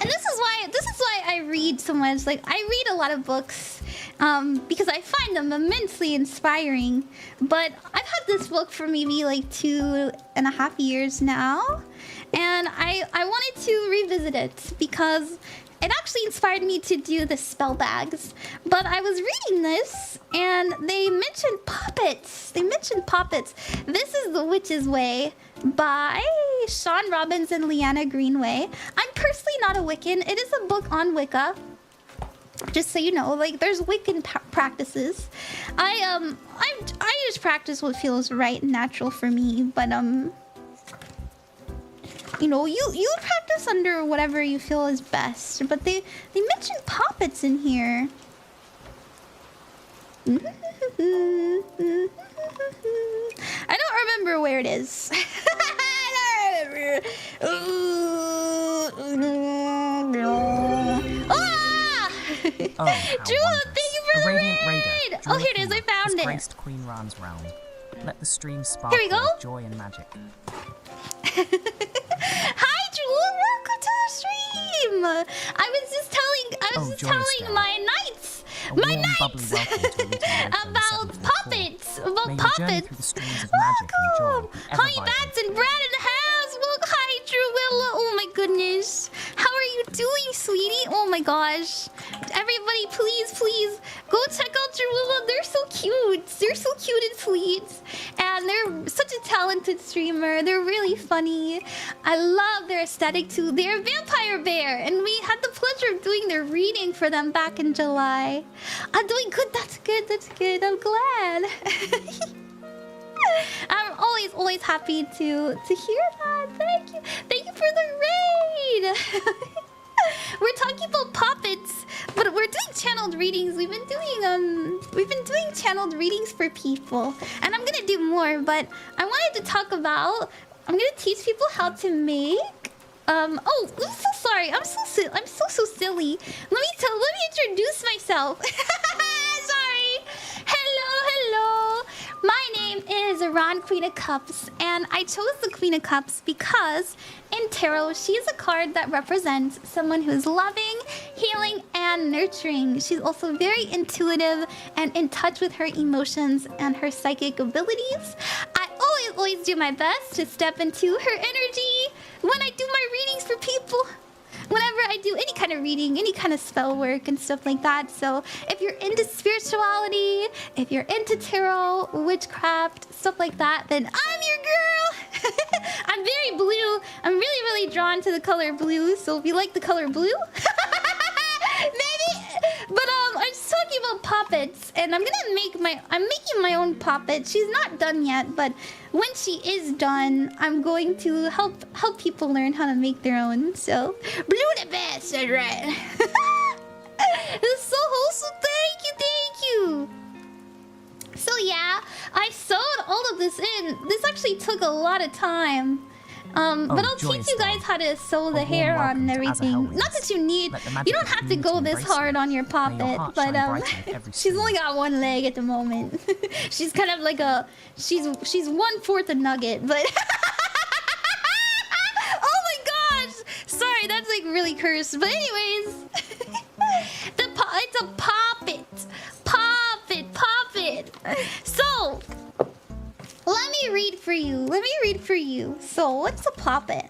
And this is why I read so much. Like, I read a lot of books because I find them immensely inspiring. But I've had this book for maybe like 2.5 years now, and I wanted to revisit it because it actually inspired me to do the spell bags. But I was reading this, and they mentioned puppets. This is The Witch's Way by Sean Robbins and Leanna Greenway. I'm personally not a Wiccan. It is a book on Wicca. Just so you know, like, there's Wiccan practices. I just practice what feels right and natural for me, but you know, you practice under whatever you feel is best. But they mentioned puppets in here. I don't remember where it is. I don't remember. Drew, thank you for the raid! Oh, here it is, I found it. Graced Queen Ran's realm. Let the stream sparkle here we go. With joy and magic. Hi, Jewel, welcome to the stream. I was just telling my knights A My warm, bubbly nights! welcome to a meeting About puppets! About May your journey puppets! through the streams of magic and joy Welcome! be ever Honey vibrant. Bats and Brad in the house! Welcome, hi, Truwilla! Oh my goodness! How are you doing, sweetie? Oh my gosh! Everybody, please, go check out Truwilla. They're so cute. They're so cute and sweet. And they're such a talented streamer. They're really funny. I love their aesthetic too. They're a vampire bear, and we had the pleasure of doing their reading for them back in July. I'm doing good. That's good. I'm glad. I'm always happy to hear that. Thank you for the raid. We're talking about puppets, but we're doing channeled readings. We've been doing channeled readings for people, and I'm gonna do more. But I wanted to talk about. I'm gonna teach people how to make. Oh, I'm so sorry. I'm so silly. Let me introduce myself. Sorry. Hello. My name is Ron, Queen of Cups, and I chose the Queen of Cups because in tarot, she is a card that represents someone who is loving, healing, and nurturing. She's also very intuitive and in touch with her emotions and her psychic abilities. I always do my best to step into her energy when I do my readings for people. Whenever I do any kind of reading, any kind of spell work and stuff like that. So if you're into spirituality, if you're into tarot, witchcraft, stuff like that, then I'm your girl. I'm very blue. I'm really drawn to the color blue. So if you like the color blue, maybe. But I'm just talking about puppets, and I'm making my own puppet. She's not done yet, but when she is done, I'm going to help people learn how to make their own. So blue the best, that's right. It's so wholesome. Thank you. So yeah, I sewed all of this in. This actually took a lot of time. But I'll teach you guys how to sew the hair on and everything. Not that you don't have to go this hard on your puppet, but she's only got one leg at the moment. She's kind of like she's 1/4 a nugget, but oh my gosh! Sorry, that's like really cursed. But anyways, it's a puppet. So let me read for you. So, what's a puppet?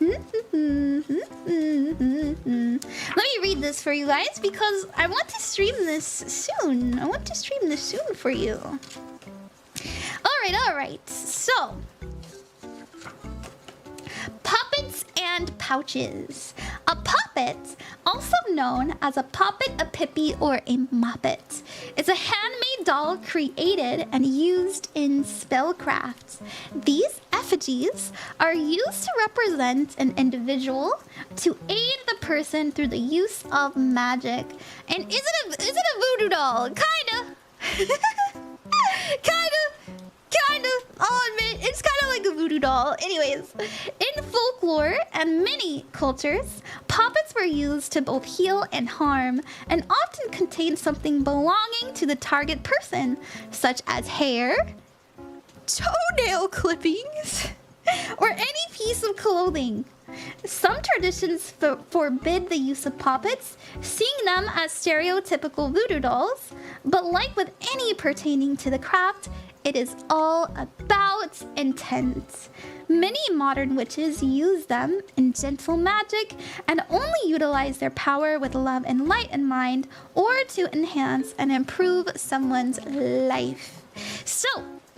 Let me read this for you guys because I want to stream this soon. For you. All right. So, puppets and pouches. A puppet, also known as a puppet, a pippy, or a muppet, is a handmade doll created and used in spellcraft. These effigies are used to represent an individual, to aid the person through the use of magic. And is it a voodoo doll? Kinda. I'll admit, it's kind of like a voodoo doll. Anyways, in folklore and many cultures, puppets were used to both heal and harm, and often contained something belonging to the target person, such as hair, toenail clippings, or any piece of clothing. Some traditions forbid the use of puppets, seeing them as stereotypical voodoo dolls, but like with any pertaining to the craft, it is all about intent. Many modern witches use them in gentle magic and only utilize their power with love and light in mind, or to enhance and improve someone's life. So,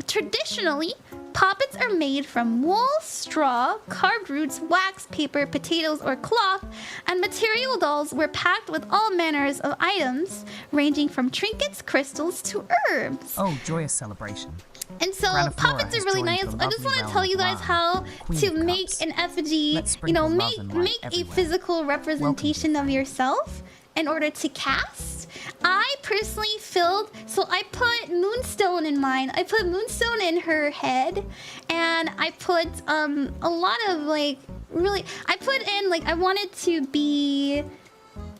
traditionally, puppets are made from wool, straw, carved roots, wax, paper, potatoes, or cloth, and material dolls were packed with all manners of items, ranging from trinkets, crystals, to herbs. Oh, joyous celebration. And so puppets are really nice. I just want to tell you guys how to make an effigy, make a physical representation of yourself in order to cast. I personally I put Moonstone in mine. I put Moonstone in her head, and I put a lot of I put in I want it to be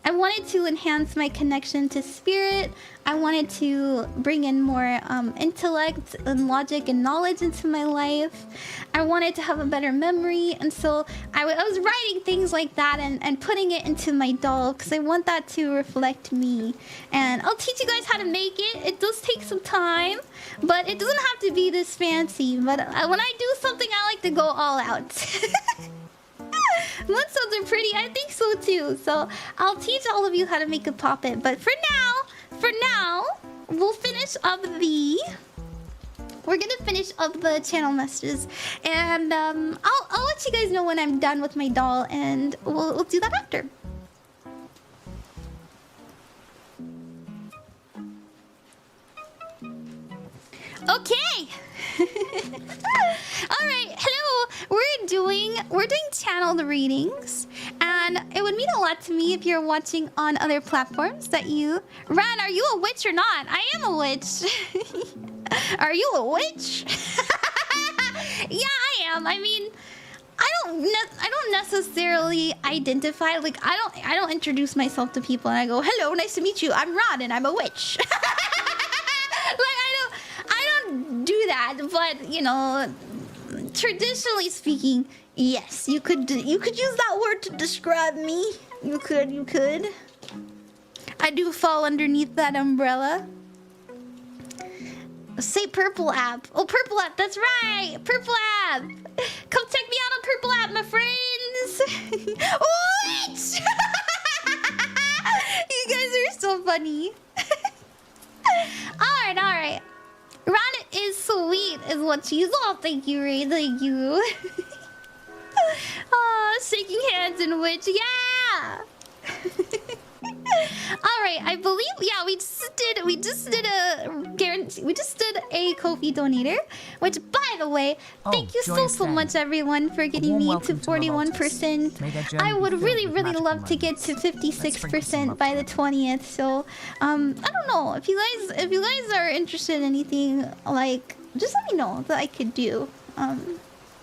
I wanted to enhance my connection to spirit. I wanted to bring in more intellect and logic and knowledge into my life. I wanted to have a better memory, and so I was writing things like that and putting it into my doll because I want that to reflect me. And I'll teach you guys how to make it. It does take some time, but it doesn't have to be this fancy. But when I do something, I like to go all out. Moonstones are pretty. I think so too. So I'll teach all of you how to make a puppet. But for now, we'll finish up the. We're gonna finish up the channel messages, and I'll let you guys know when I'm done with my doll, and we'll do that after. Okay. All right. Hello. We're doing channeled readings, and it would mean a lot to me if you're watching on other platforms that you Ran, are you a witch or not? I am a witch. Are you a witch? Yeah, I am. I mean, I don't necessarily identify, like I don't introduce myself to people and I go, "Hello, nice to meet you. I'm Rod and I'm a witch." Like I don't do that, but you know, traditionally speaking, yes, you could use that word to describe me. You could. I do fall underneath that umbrella. Say Purple App. Oh, Purple App, that's right! Purple App! Come check me out on Purple App, my friends! What? You guys are so funny. Alright. Ron is sweet, is what she's. Oh, thank you, Ray. Thank you. Oh, shaking hands in witch. Yeah! All right, I believe we just did a Ko-fi donator, which by the way, thank you so much everyone for getting me to 41%. I would really love to get to 56% by the 20th. So I don't know if you guys are interested in anything, like just let me know that I could do.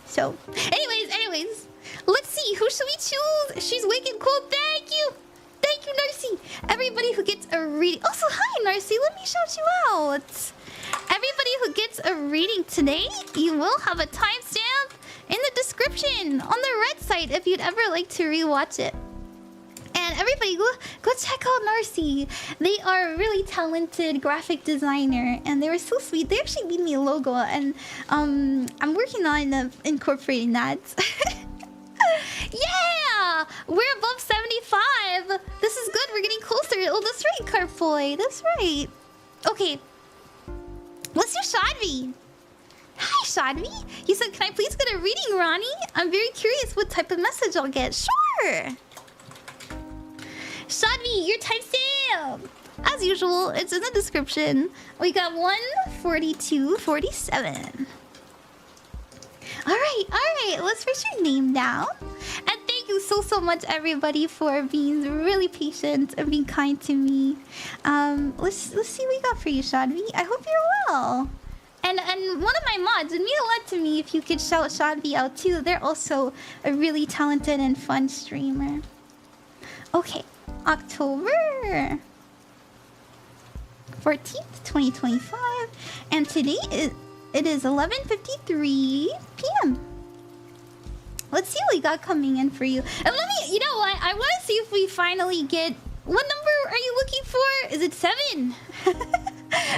So anyways, let's see, who should we choose? She's wicked cool. Thank you, Narcy. Everybody who gets a reading. Also, hi, Narcy. Let me shout you out. Everybody who gets a reading today, you will have a timestamp in the description on the red site if you'd ever like to rewatch it. And everybody, go check out Narcy. They are a really talented graphic designer, and they were so sweet. They actually made me a logo, and I'm working on incorporating that. Yeah! We're above 75. This is good. We're getting closer. Oh, that's right, Carboy. That's right. Okay. Let's do Shadvi. Hi, Shadvi. You said, can I please get a reading, Ronnie? I'm very curious what type of message I'll get. Sure. Shadvi, your timestamp. As usual, it's in the description. We got 1:42:47. All right. Let's write your name down. And thank you so much, everybody, for being really patient and being kind to me. Let's see what we got for you, Shadvi. I hope you're well. And one of my mods, it'd mean a lot to me if you could shout Shadvi out too. They're also a really talented and fun streamer. Okay, October 14th, 2025, and today it is 11:53 p.m. Let's see what we got coming in for you. And you know what? I want to see if we finally get... What number are you looking for? Is it 7?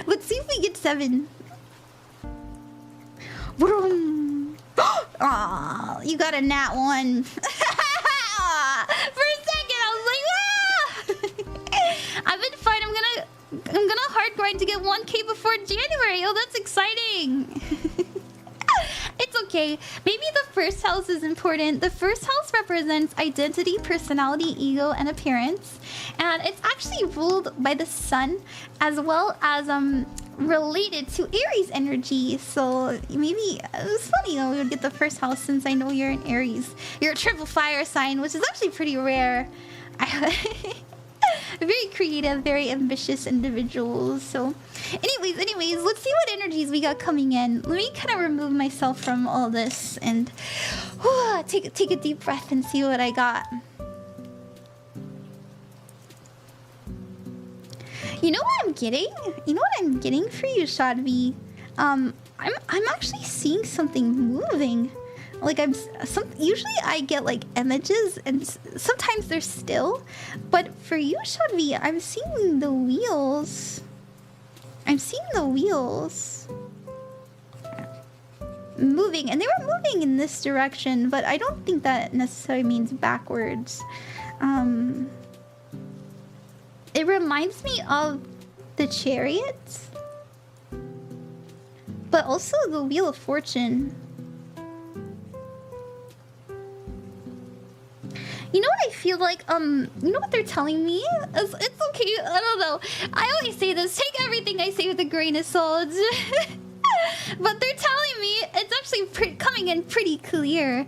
Let's see if we get 7. Aw, you got a nat 1. For a second, I was like, ah! I've been fine. I'm gonna hard grind to get 1K before January. Oh, that's exciting. It's okay. Maybe the first house is important. The first house represents identity, personality, ego, and appearance. And it's actually ruled by the sun, as well as related to Aries energy. So maybe it's funny though we would get the first house, since I know you're an Aries. You're a triple fire sign, which is actually pretty rare. Very creative, very ambitious individuals. So anyways, let's see what energies we got coming in. Let me kind of remove myself from all this and take a deep breath and see what I got. You know what I'm getting? You know what I'm getting for you, Shadvi? I'm actually seeing something moving. Like usually I get like images and sometimes they're still, but for you, Shadvi, I'm seeing the wheels. I'm seeing the wheels moving, and they were moving in this direction, but I don't think that necessarily means backwards. It reminds me of the chariots, but also the Wheel of Fortune. You know what I feel like? You know what they're telling me? It's okay, I don't know. I always say this, take everything I say with a grain of salt. But they're telling me it's actually coming in pretty clear.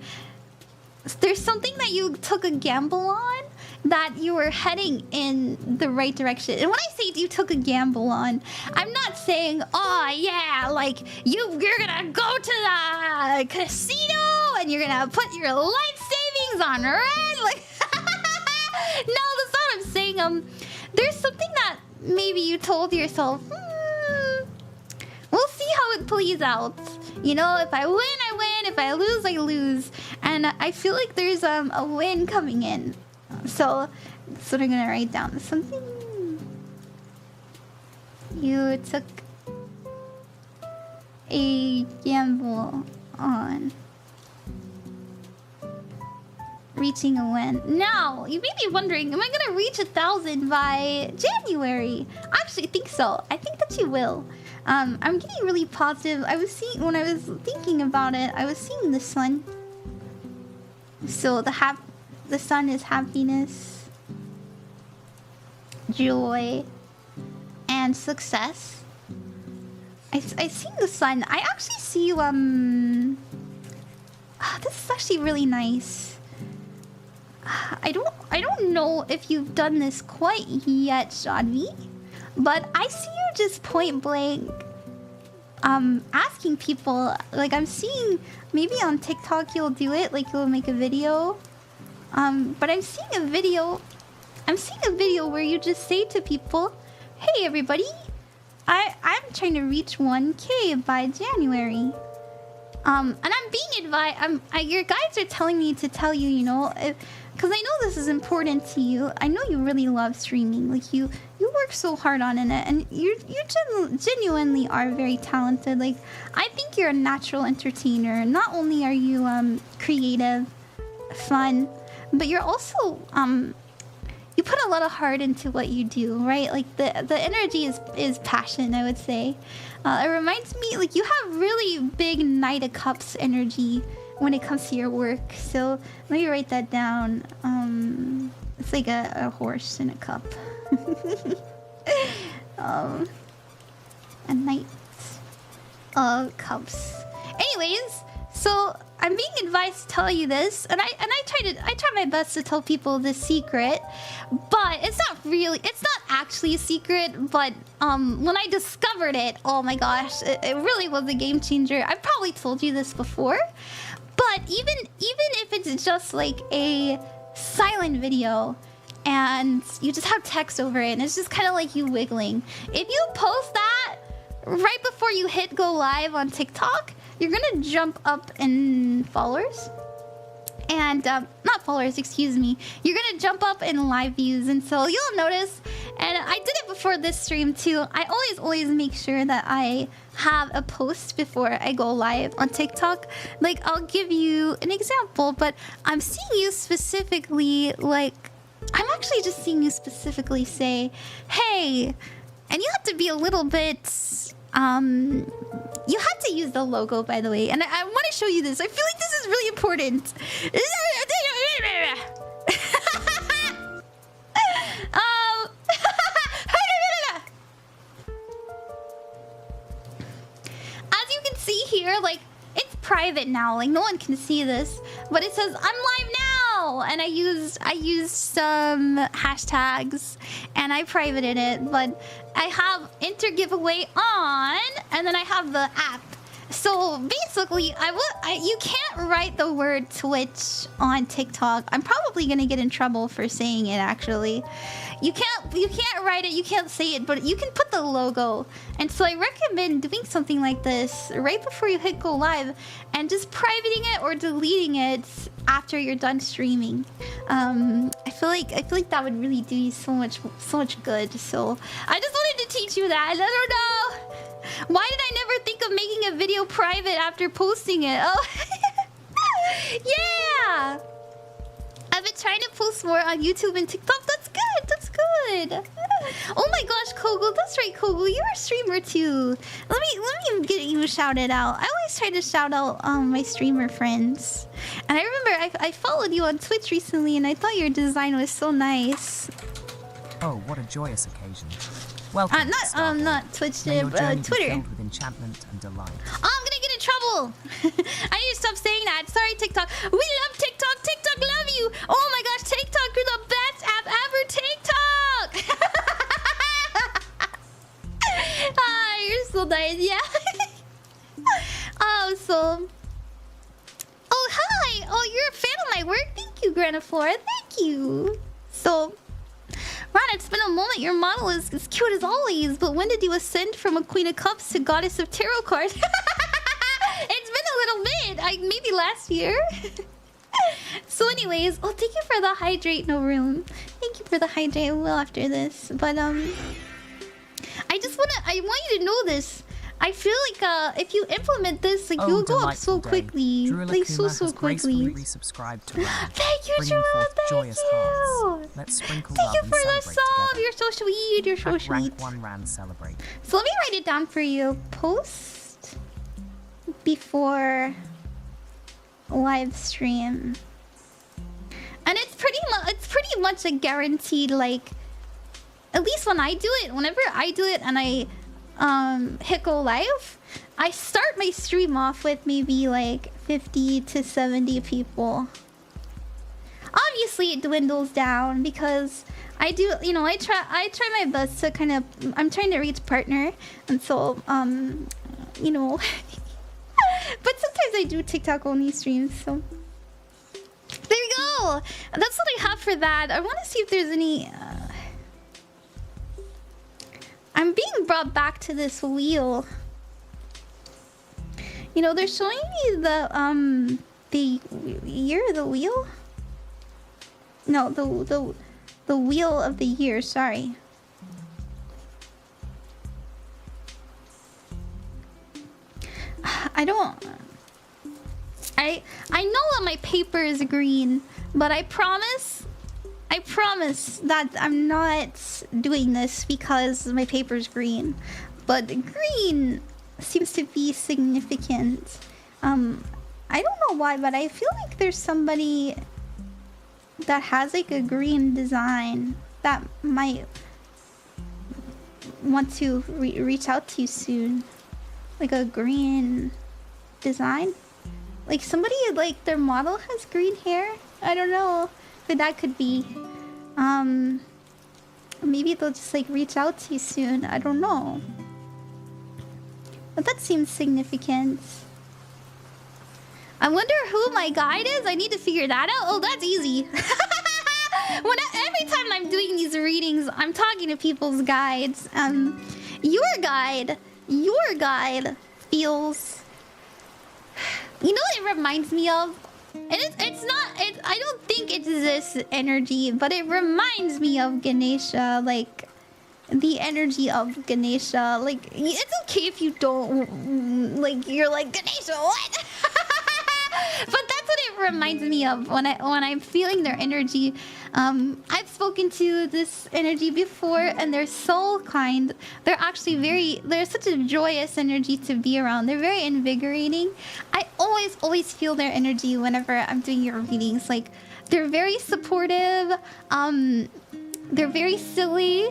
There's something that you took a gamble on, that you were heading in the right direction. And when I say you took a gamble on, I'm not saying, oh yeah, like you're gonna go to the casino and you're gonna put your life savings on red. Like, no, that's not what I'm saying. There's something that maybe you told yourself, we'll see how it plays out. You know, if I win, I win. If I lose, I lose. And I feel like there's a win coming in. So that's what I'm gonna write down. Something you took a gamble on. Reaching a win. Now, you may be wondering, am I gonna reach 1,000 by January? I actually think so. I think that you will. I'm getting really positive. When I was thinking about it, I was seeing the sun. So the sun is happiness, joy, and success. I see the sun. I actually see this is actually really nice. I don't know if you've done this quite yet, Shadvi, but I see you just point blank asking people. Like, I'm seeing, maybe on TikTok you'll do it, like you'll make a video. But I'm seeing a video where you just say to people, hey everybody, I'm trying to reach 1K by January. And I'm being advised, your guides are telling me to tell you, you know, because I know this is important to you. I know you really love streaming. Like, you work so hard on it, and you genuinely are very talented. Like, I think you're a natural entertainer. Not only are you creative, fun, but you're also you put a lot of heart into what you do, right? Like, the energy is passion, I would say. It reminds me, like, you have really big Knight of Cups energy when it comes to your work. So let me write that down. It's like a horse in a cup. A Knight of Cups. Anyways, so I'm being advised to tell you this, and I try my best to tell people this secret, but it's not actually a secret. But when I discovered it, oh my gosh, it really was a game changer. I've probably told you this before, but even if it's just like a silent video and you just have text over it and it's just kind of like you wiggling, if you post that right before you hit go live on TikTok, you're gonna jump up in followers. And, not followers, excuse me. You're gonna jump up in live views, and so you'll notice, and I did it before this stream too, I always make sure that I have a post before I go live on TikTok. Like, I'll give you an example, but I'm seeing you specifically, like, I'm actually just seeing you specifically say, hey, and you have to be a little bit, you have to use the logo, by the way, and I want to show you this. I feel like this is really important. As you can see here, like, it's private now, like no one can see this, but it says I'm live now, and I used some hashtags and I privated it, but I have enter giveaway on, and then I have the app. So basically, you can't can't write the word Twitch on TikTok. I'm probably gonna get in trouble for saying it. Actually, you can't write it. You can't say it, but you can put the logo. And so I recommend doing something like this right before you hit go live, and just privating it or deleting it after you're done streaming. I feel like that would really do you so much good. So I just wanted to teach you that. I don't know. Why did I never think of making a video private after posting it? Oh, yeah! I've been trying to post more on YouTube and TikTok. That's good. That's good. Oh my gosh, Kogo. That's right, Kogo. You're a streamer too. Let me get you shouted out. I always try to shout out my streamer friends. And I remember I followed you on Twitch recently, and I thought your design was so nice. Oh, what a joyous occasion. Welcome, not Twitch, May your journey be Twitter. filled with enchantment and delight. Oh, I'm gonna get in trouble. I need to stop saying that. Sorry, TikTok. We love TikTok. TikTok love you. Oh my gosh, TikTok, you're the best app ever. TikTok. Ah, you're so nice. Yeah. Oh, hi. Oh, you're a fan of my work. Thank you, Graniflora. Thank you. So, Ron, it's been a moment. Your model is as cute as always. But when did you ascend from a Queen of Cups to Goddess of Tarot cards? It's been a little bit. Maybe last year. So anyways, oh, thank you for the hydrate, no room. Thank you for the hydrate. I will after this. But, I want you to know this. I feel like if you implement this, like you'll go up so quickly, like so quickly. Resubscribed to Ram, thank you, bringing forth Thank joyous you. hearts. Let's sprinkle Thank love you and for the celebrate sub. together. You're so sweet. You're so sweet. Rank 1 Rand celebrate. So let me write it down for you. Post before live stream, and it's pretty much a guaranteed. Like, at least when I do it, whenever I do it, and I hit go live, I start my stream off with maybe like 50 to 70 people. Obviously it dwindles down because I do, I try my best to kind of, I'm trying to reach partner, and so but sometimes I do TikTok only streams. So there we go. That's what I have for that. I want to see if there's any I'm being brought back to this wheel. They're showing me the year of the wheel. No, the wheel of the year. Sorry. I know that my paper is green, but I promise that I'm not doing this because my paper's green. But green seems to be significant. I don't know why, but I feel like there's somebody that has like a green design that might want to reach out to you soon. Like a green design. Like somebody, like their model has green hair. I don't know, but that could be. Maybe they'll just like reach out to you soon. I don't know. But that seems significant. I wonder who my guide is. I need to figure that out. Oh, that's easy. Every time I'm doing these readings, I'm talking to people's guides. Your guide feels... You know what it reminds me of? And it's not... I don't think it's this energy, but it reminds me of Ganesha. Like, the energy of Ganesha. Like, it's okay if you don't... Like, you're like, Ganesha, what? But that's what it reminds me of when I'm feeling their energy. I've spoken to this energy before, and they're so kind. They're actually they're such a joyous energy to be around. They're very invigorating. I always feel their energy whenever I'm doing your readings. Like, they're very supportive. They're very silly.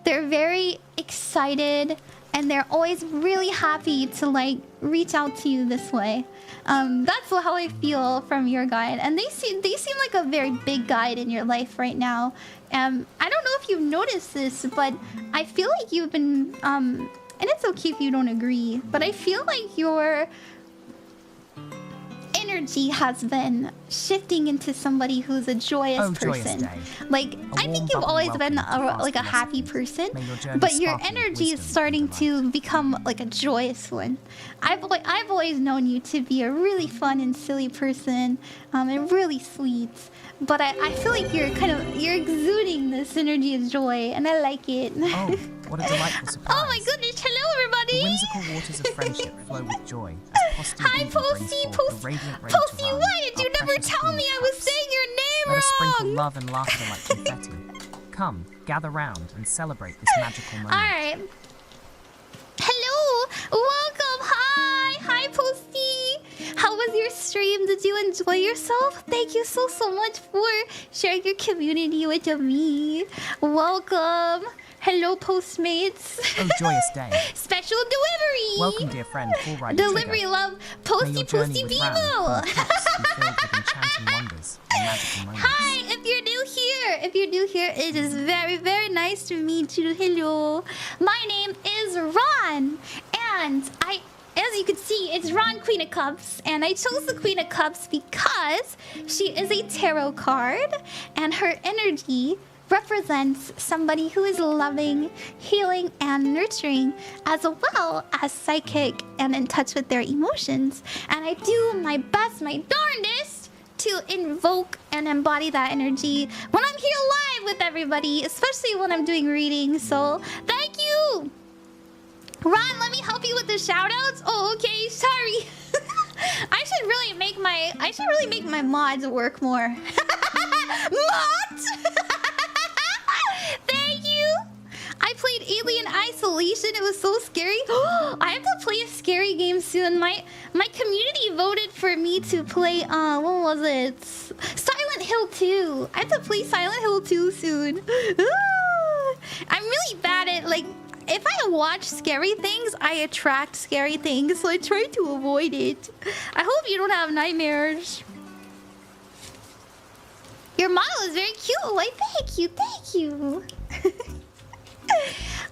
They're very excited, and they're always really happy to like reach out to you this way. That's how I feel from your guide, and they seem like a very big guide in your life right now. I don't know if you've noticed this, but I feel like you've been and it's okay if you don't agree, but I feel like your energy has been shifting into somebody who's a joyous person. Joyous day. Like, I warm, think you've bubbly always been welcome to a happy philosophy. person, May your journey but your sparkle with energy is wisdom starting and to become like a joyous one. I've always known you to be a really fun and silly person, and really sweet. But I feel like you're exuding this energy of joy, and I like it. Oh, what a delightful surprise. Oh my goodness, hello everybody! The whimsical waters of friendship flow with joy as Posty Hi Beaver brings Posty, forth the radiant rain Posty, to run why did you our never precious tell me queen's I was cups. saying your name Let us sprinkle wrong? love and laughter like confetti. Come, gather round and celebrate this magical moment. Alright. Hello! Welcome! Hi Posty! How was your stream? Did you enjoy yourself? Thank you so much for sharing your community with me. Welcome! Hello, Postmates. Oh, joyous day. Special delivery! Welcome, dear friend. Full ride Delivery trigger. love. May Posty your journey Posty with Ram fill Beemo! cups be filled with enchanting wonders and magical moments. Hi, if you're new here, it is very nice to meet you. Hello. My name is Ron, and as you can see, it's Ron, Queen of Cups, and I chose the Queen of Cups because she is a tarot card, and her energy represents somebody who is loving, healing, and nurturing, as well as psychic and in touch with their emotions. And I do my best, my darndest, to invoke and embody that energy when I'm here live with everybody, especially when I'm doing readings. So thank you, Ron. Let me help you with the shoutouts. Oh, okay. Sorry. I should really make my mods work more. Mods. Thank you. I played Alien Isolation. It was so scary. I have to play a scary game soon. My community voted for me to play what was it? Silent Hill 2. I have to play Silent Hill 2 soon. I'm really bad at, like, if I watch scary things, I attract scary things, so I try to avoid it. I hope you don't have nightmares. Your model is very cute. Why, thank you.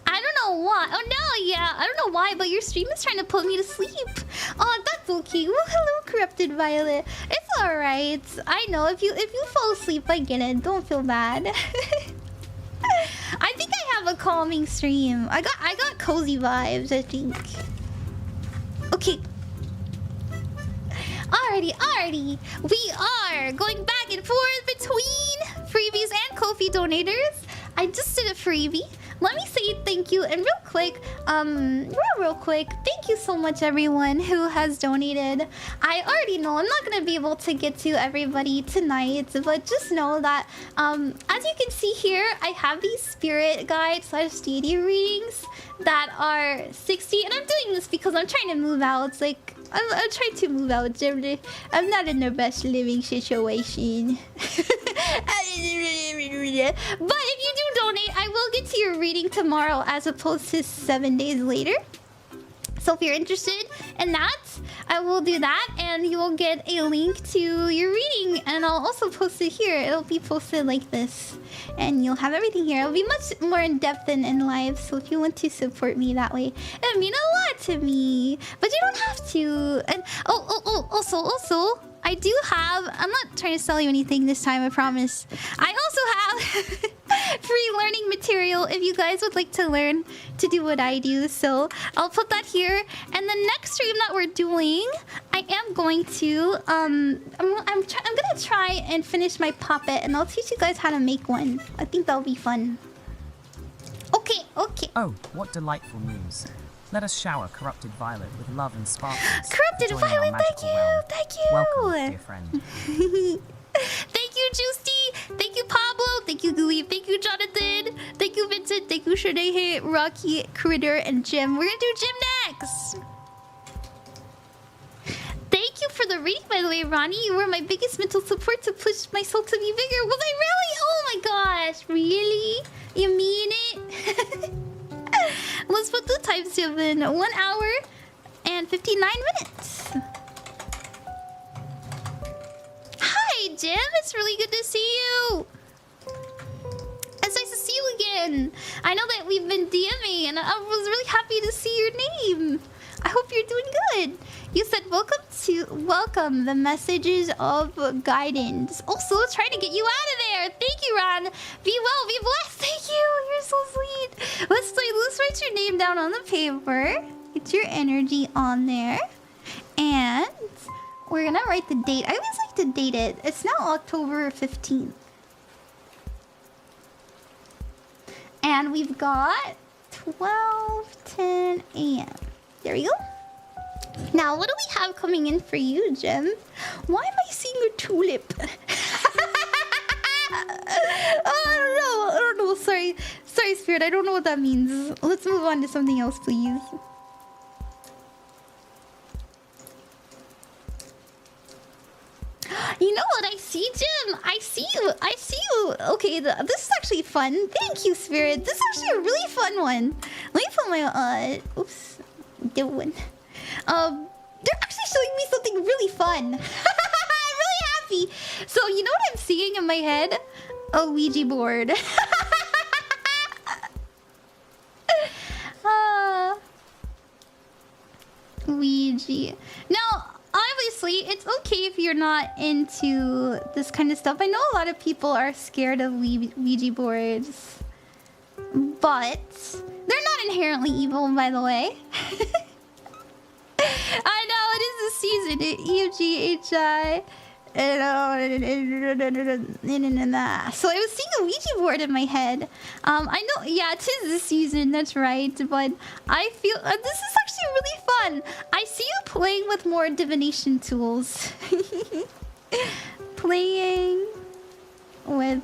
I don't know why. Oh no, yeah, I don't know why, but your stream is trying to put me to sleep. Oh, that's okay. Well, hello, Corrupted Violet. It's alright. I know if you fall asleep, I get it. Don't feel bad. I think I have a calming stream. I got cozy vibes, I think. Okay. Alrighty. We are going back and forth between freebies and Ko-fi donators. I just did a freebie. Let me say thank you, and real quick, thank you so much everyone who has donated. I already know I'm not gonna be able to get to everybody tonight, but just know that as you can see here, I have these spirit guide / deity readings that are 60, and I'm doing this because I'm trying to move out. It's like I'm trying to move out, generally. I'm not in the best living situation. But if you do donate, I will get to your reading tomorrow as opposed to 7 days later. So if you're interested in that, I will do that, and you will get a link to your reading, and I'll also post it here. It'll be posted like this, and you'll have everything here. It'll be much more in depth than in live, so if you want to support me that way, it would mean a lot to me. But you don't have to. And also, I do have... I'm not trying to sell you anything this time, I promise. I also have free learning material if you guys would like to learn to do what I do. So I'll put that here. And the next stream that we're doing, I am going to... I'm gonna try and finish my puppet, and I'll teach you guys how to make one. I think that'll be fun. Okay. Oh, what delightful news. Let us shower Corrupted Violet with love and sparkles. Corrupted Violet, thank you. Welcome, dear friend. Thank you, Juicy. Thank you, Pablo. Thank you, Gooey. Thank you, Jonathan. Thank you, Vincent. Thank you, Shadehe, Rocky, Critter, and Jim. We're gonna do Jim next. Thank you for the reading, by the way, Ronnie. You were my biggest mental support to push myself to be bigger. Was I really? Oh my gosh, really? You mean it? Let's put the timestamp in. 1 hour and 59 minutes. Hi, Jim. It's really good to see you. It's nice to see you again. I know that we've been DMing, and I was really happy to see your name. I hope you're doing good. You said welcome the messages of guidance. Also trying to get you out of there. Thank you, Ron. Be well, be blessed. Thank you. You're so sweet. Let's write your name down on the paper. Get your energy on there. And we're gonna write the date. I always like to date it. It's now October 15th. And we've got 12:10 a.m. There we go. Now, what do we have coming in for you, Jim? Why am I seeing a tulip? I don't know. Sorry, Spirit. I don't know what that means. Let's move on to something else, please. You know what I see, Jim? I see you. Okay, this is actually fun. Thank you, Spirit. This is actually a really fun one. Let me put my oops, different one. They're actually showing me something really fun. I'm really happy. So you know what I'm seeing in my head? A Ouija board. Ouija. Now, obviously, it's okay if you're not into this kind of stuff. I know a lot of people are scared of Ouija boards, but they're not inherently evil, by the way. I know it is the season. UGHI. So I was seeing a Ouija board in my head. I know, yeah, it is the season. That's right. But I feel this is actually really fun. I see you playing with more divination tools. Playing with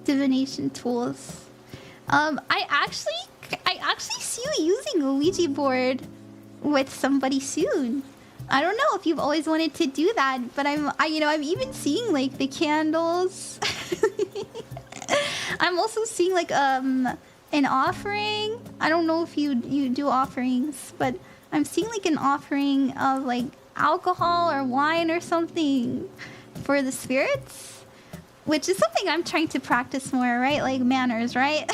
divination tools. I actually see you using a Ouija board with somebody soon. I don't know if you've always wanted to do that, but I'm even seeing like the candles. I'm also seeing like an offering. I don't know if you do offerings, but I'm seeing like an offering of like alcohol or wine or something for the spirits, which is something I'm trying to practice more, right? Like manners, right?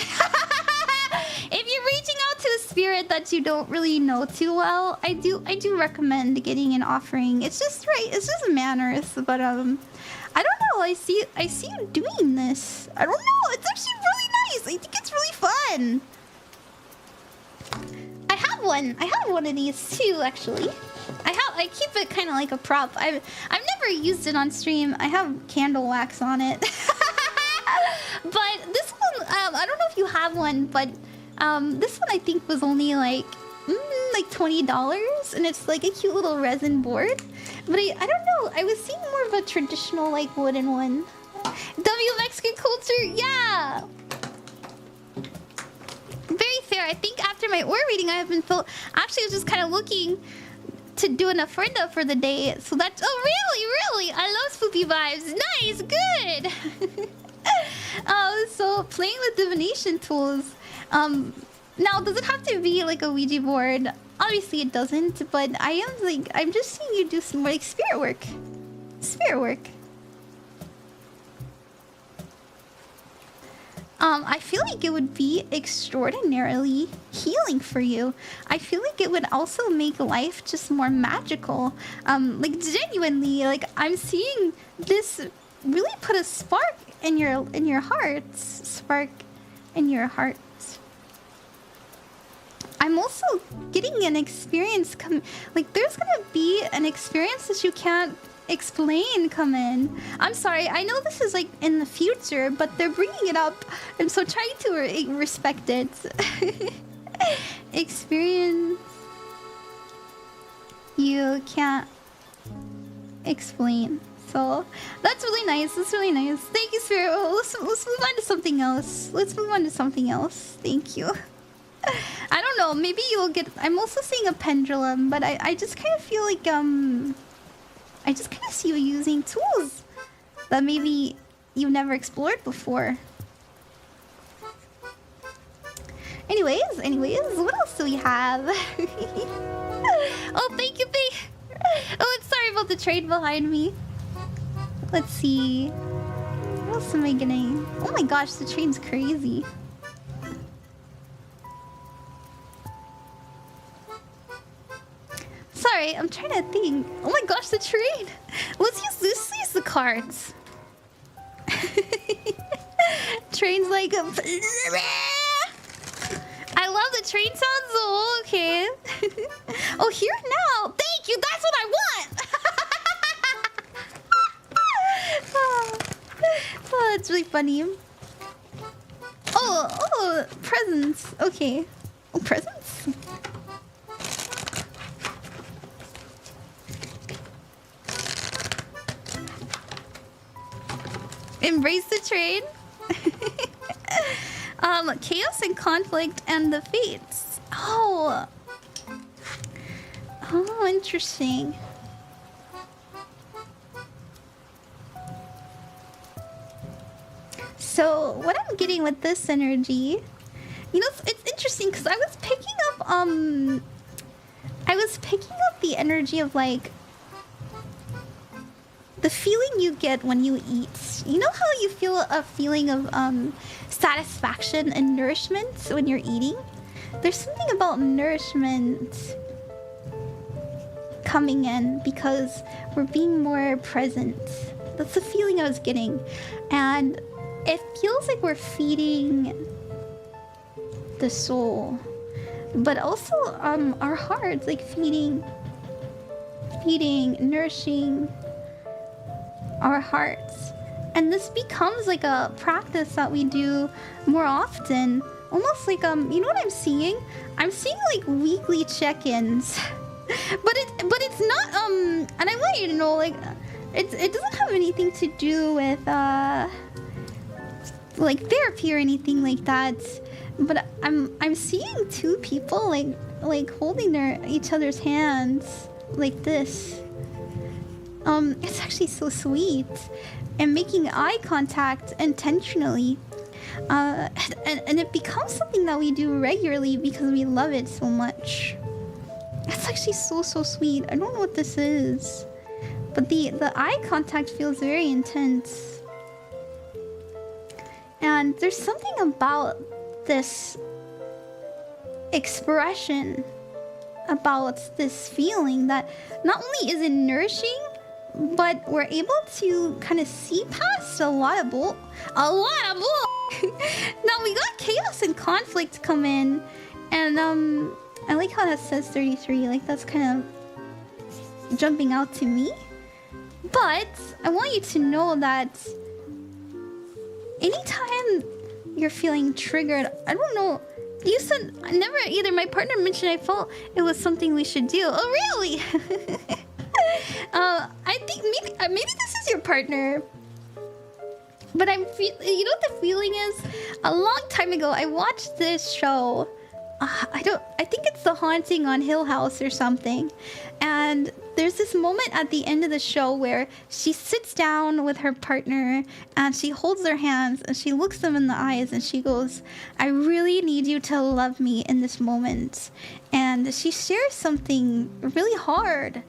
If you're reaching out to a spirit that you don't really know too well, I do recommend getting an offering. It's just right. It's just manners. But I don't know. I see you doing this. I don't know. It's actually really nice. I think it's really fun. I have one of these too, actually. I keep it kind of like a prop. I've never used it on stream. I have candle wax on it. But this one, I don't know if you have one, but this one I think was only like $20, and it's like a cute little resin board. But I don't know. I was seeing more of a traditional like wooden one. Mexican culture, yeah. Very fair. I think after my aura reading, I have been felt. Actually, I was just kind of looking to do an ofrenda for the day. So that's really. I love spoopy vibes. Nice, good. So playing with divination tools. Now, does it have to be like a Ouija board? Obviously it doesn't, but I'm just seeing you do some more like spirit work. I feel like it would be extraordinarily healing for you. I feel like it would also make life just more magical. Like genuinely, like I'm seeing this really put a spark in your hearts. Spark in your heart. I'm also getting an experience like there's gonna be an experience that you can't explain come in. I'm sorry, I know this is like in the future, but they're bringing it up, and so trying to respect it. Experience you can't explain. So that's really nice. Thank you, Spirit. Let's move on to something else. Thank you. I don't know, maybe you'll get... I'm also seeing a pendulum, but I just kind of feel like, I just kind of see you using tools that maybe you've never explored before. Anyways, what else do we have? Oh, thank you. Oh, sorry about the train behind me. Let's see. What else am I getting? Oh my gosh, the train's crazy. Alright, I'm trying to think. Oh my gosh, the train! Let's use the cards. Train's like a... I love the train sounds though, okay. Oh, here now! Thank you, that's what I want! Oh, that's really funny. Oh, presents. Okay. Oh, presents? Embrace the train. Chaos and conflict and the fates. Oh. Oh, interesting. So, what I'm getting with this energy, you know, it's interesting because I was picking up the energy of like the feeling you get when you eat. You know how you feel a feeling of satisfaction and nourishment when you're eating? There's something about nourishment coming in because we're being more present. That's the feeling I was getting. And it feels like we're feeding the soul, but also our hearts, like feeding, nourishing our hearts. And this becomes like a practice that we do more often. Almost like you know what I'm seeing? I'm seeing like weekly check-ins. but it's not and I want you to know, like it doesn't have anything to do with like therapy or anything like that. But I'm seeing two people like holding each other's hands like this. It's actually so sweet. And making eye contact intentionally. And it becomes something that we do regularly because we love it so much. It's actually so sweet. I don't know what this is, but the eye contact feels very intense. And there's something about this expression, about this feeling that not only is it nourishing, but we're able to kind of see past a lot of bull. Now we got chaos and conflict come in, and I like how that says 33. Like that's kind of jumping out to me. But I want you to know that anytime you're feeling triggered, I don't know. You said never either. My partner mentioned I felt it was something we should do. Oh really? I think maybe this is your partner. But you know what the feeling is? A long time ago, I watched this show. I think it's The Haunting on Hill House or something. And there's this moment at the end of the show where she sits down with her partner and she holds their hands and she looks them in the eyes and she goes, I really need you to love me in this moment. And she shares something really hard.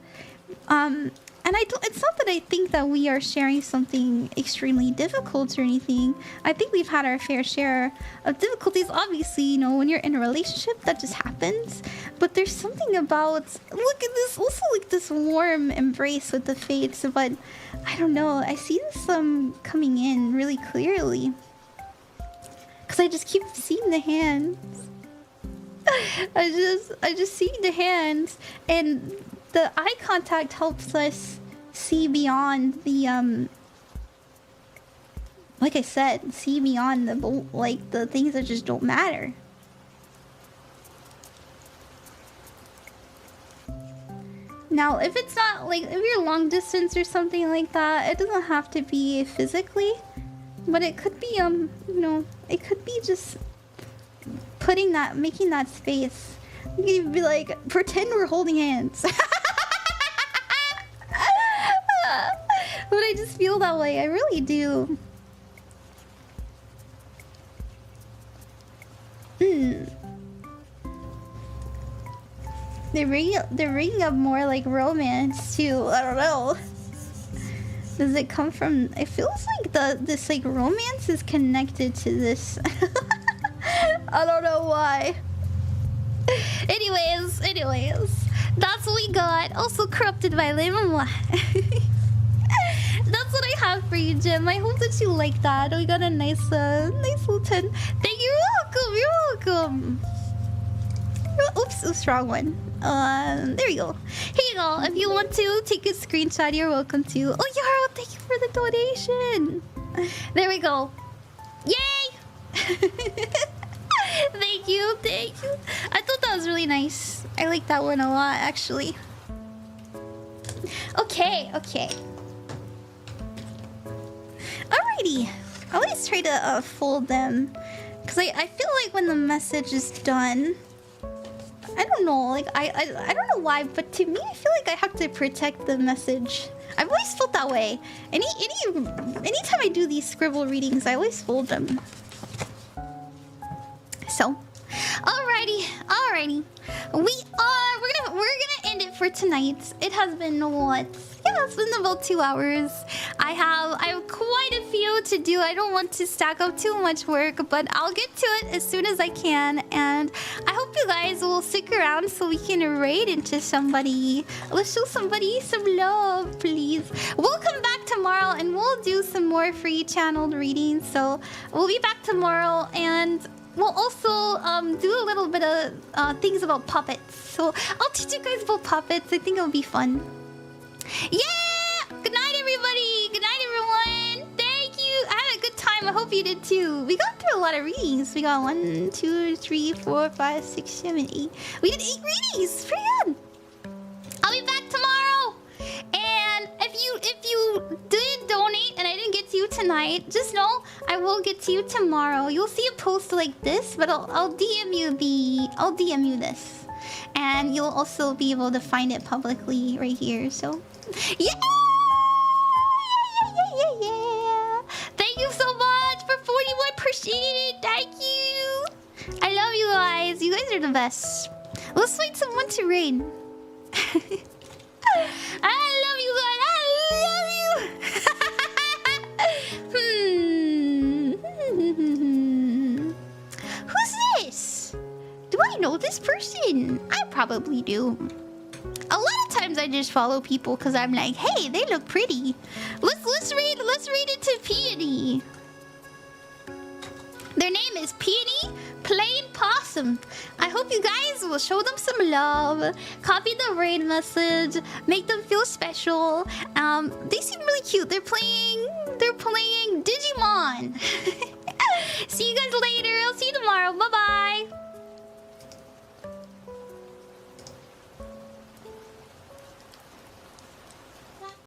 And it's not that I think that we are sharing something extremely difficult or anything. I think we've had our fair share of difficulties. Obviously, you know, when you're in a relationship, that just happens. But there's something about, look at this, also like this warm embrace with the fates. But I don't know, I see this coming in really clearly. Because I just keep seeing the hands. I just see the hands, and the eye contact helps us see beyond the like I said, see beyond the things that just don't matter. Now, if it's not like, if you're long distance or something like that, it doesn't have to be physically, but it could be you know, it could be just making that space. You could be like, pretend we're holding hands. But I just feel that way. I really do. They're bringing up more like romance too. I don't know. Does it come from? It feels like this like romance is connected to this. I don't know why. Anyways, that's what we got. Also corrupted by Lemon. That's what I have for you, Jim. I hope that you like that. We got a nice little 10. Thank you. You're welcome. Oops, wrong one. There you go. Here you go. If you want to take a screenshot, you're welcome to. Oh, Yaro, thank you for the donation. There we go. Yay! Thank you. I thought that was really nice. I like that one a lot, actually. Okay. Alrighty. I always try to fold them. Because I feel like when the message is done... I don't know, like, I don't know why, but to me, I feel like I have to protect the message. I've always felt that way. Anytime I do these scribble readings, I always fold them. So, alrighty. We're gonna end it for tonight. It has been what? Yeah, it's been about 2 hours. I have quite a few to do. I don't want to stack up too much work, but I'll get to it as soon as I can. And I hope you guys will stick around so we can raid into somebody. Let's show somebody some love, please. We'll come back tomorrow and we'll do some more free channeled readings. So we'll be back tomorrow, and we'll also do a little bit of things about puppets. So I'll teach you guys about puppets. I think it'll be fun. Yeah! Good night, everybody! Good night, everyone! Thank you! I had a good time. I hope you did too. We got through a lot of readings. We got 1, 2, 3, 4, 5, 6, 7, 8. We did 8 readings! Pretty good! I'll be back tomorrow! And if you did donate and I didn't get to you tonight, just know I will get to you tomorrow. You'll see a post like this, but I'll DM you this. And you'll also be able to find it publicly right here, so... Yeah! Thank you so much for 41%! Thank you! I love you guys. You guys are the best. Let's find someone to raid. I love you guys. Who's this? Do I know this person? I probably do. A lot of times I just follow people because I'm like, hey, they look pretty. Let's read it to Peony. Their name is Peony Plain Possum. I hope you guys will show them some love. Copy the raid message. Make them feel special. They seem really cute. They're playing Digimon.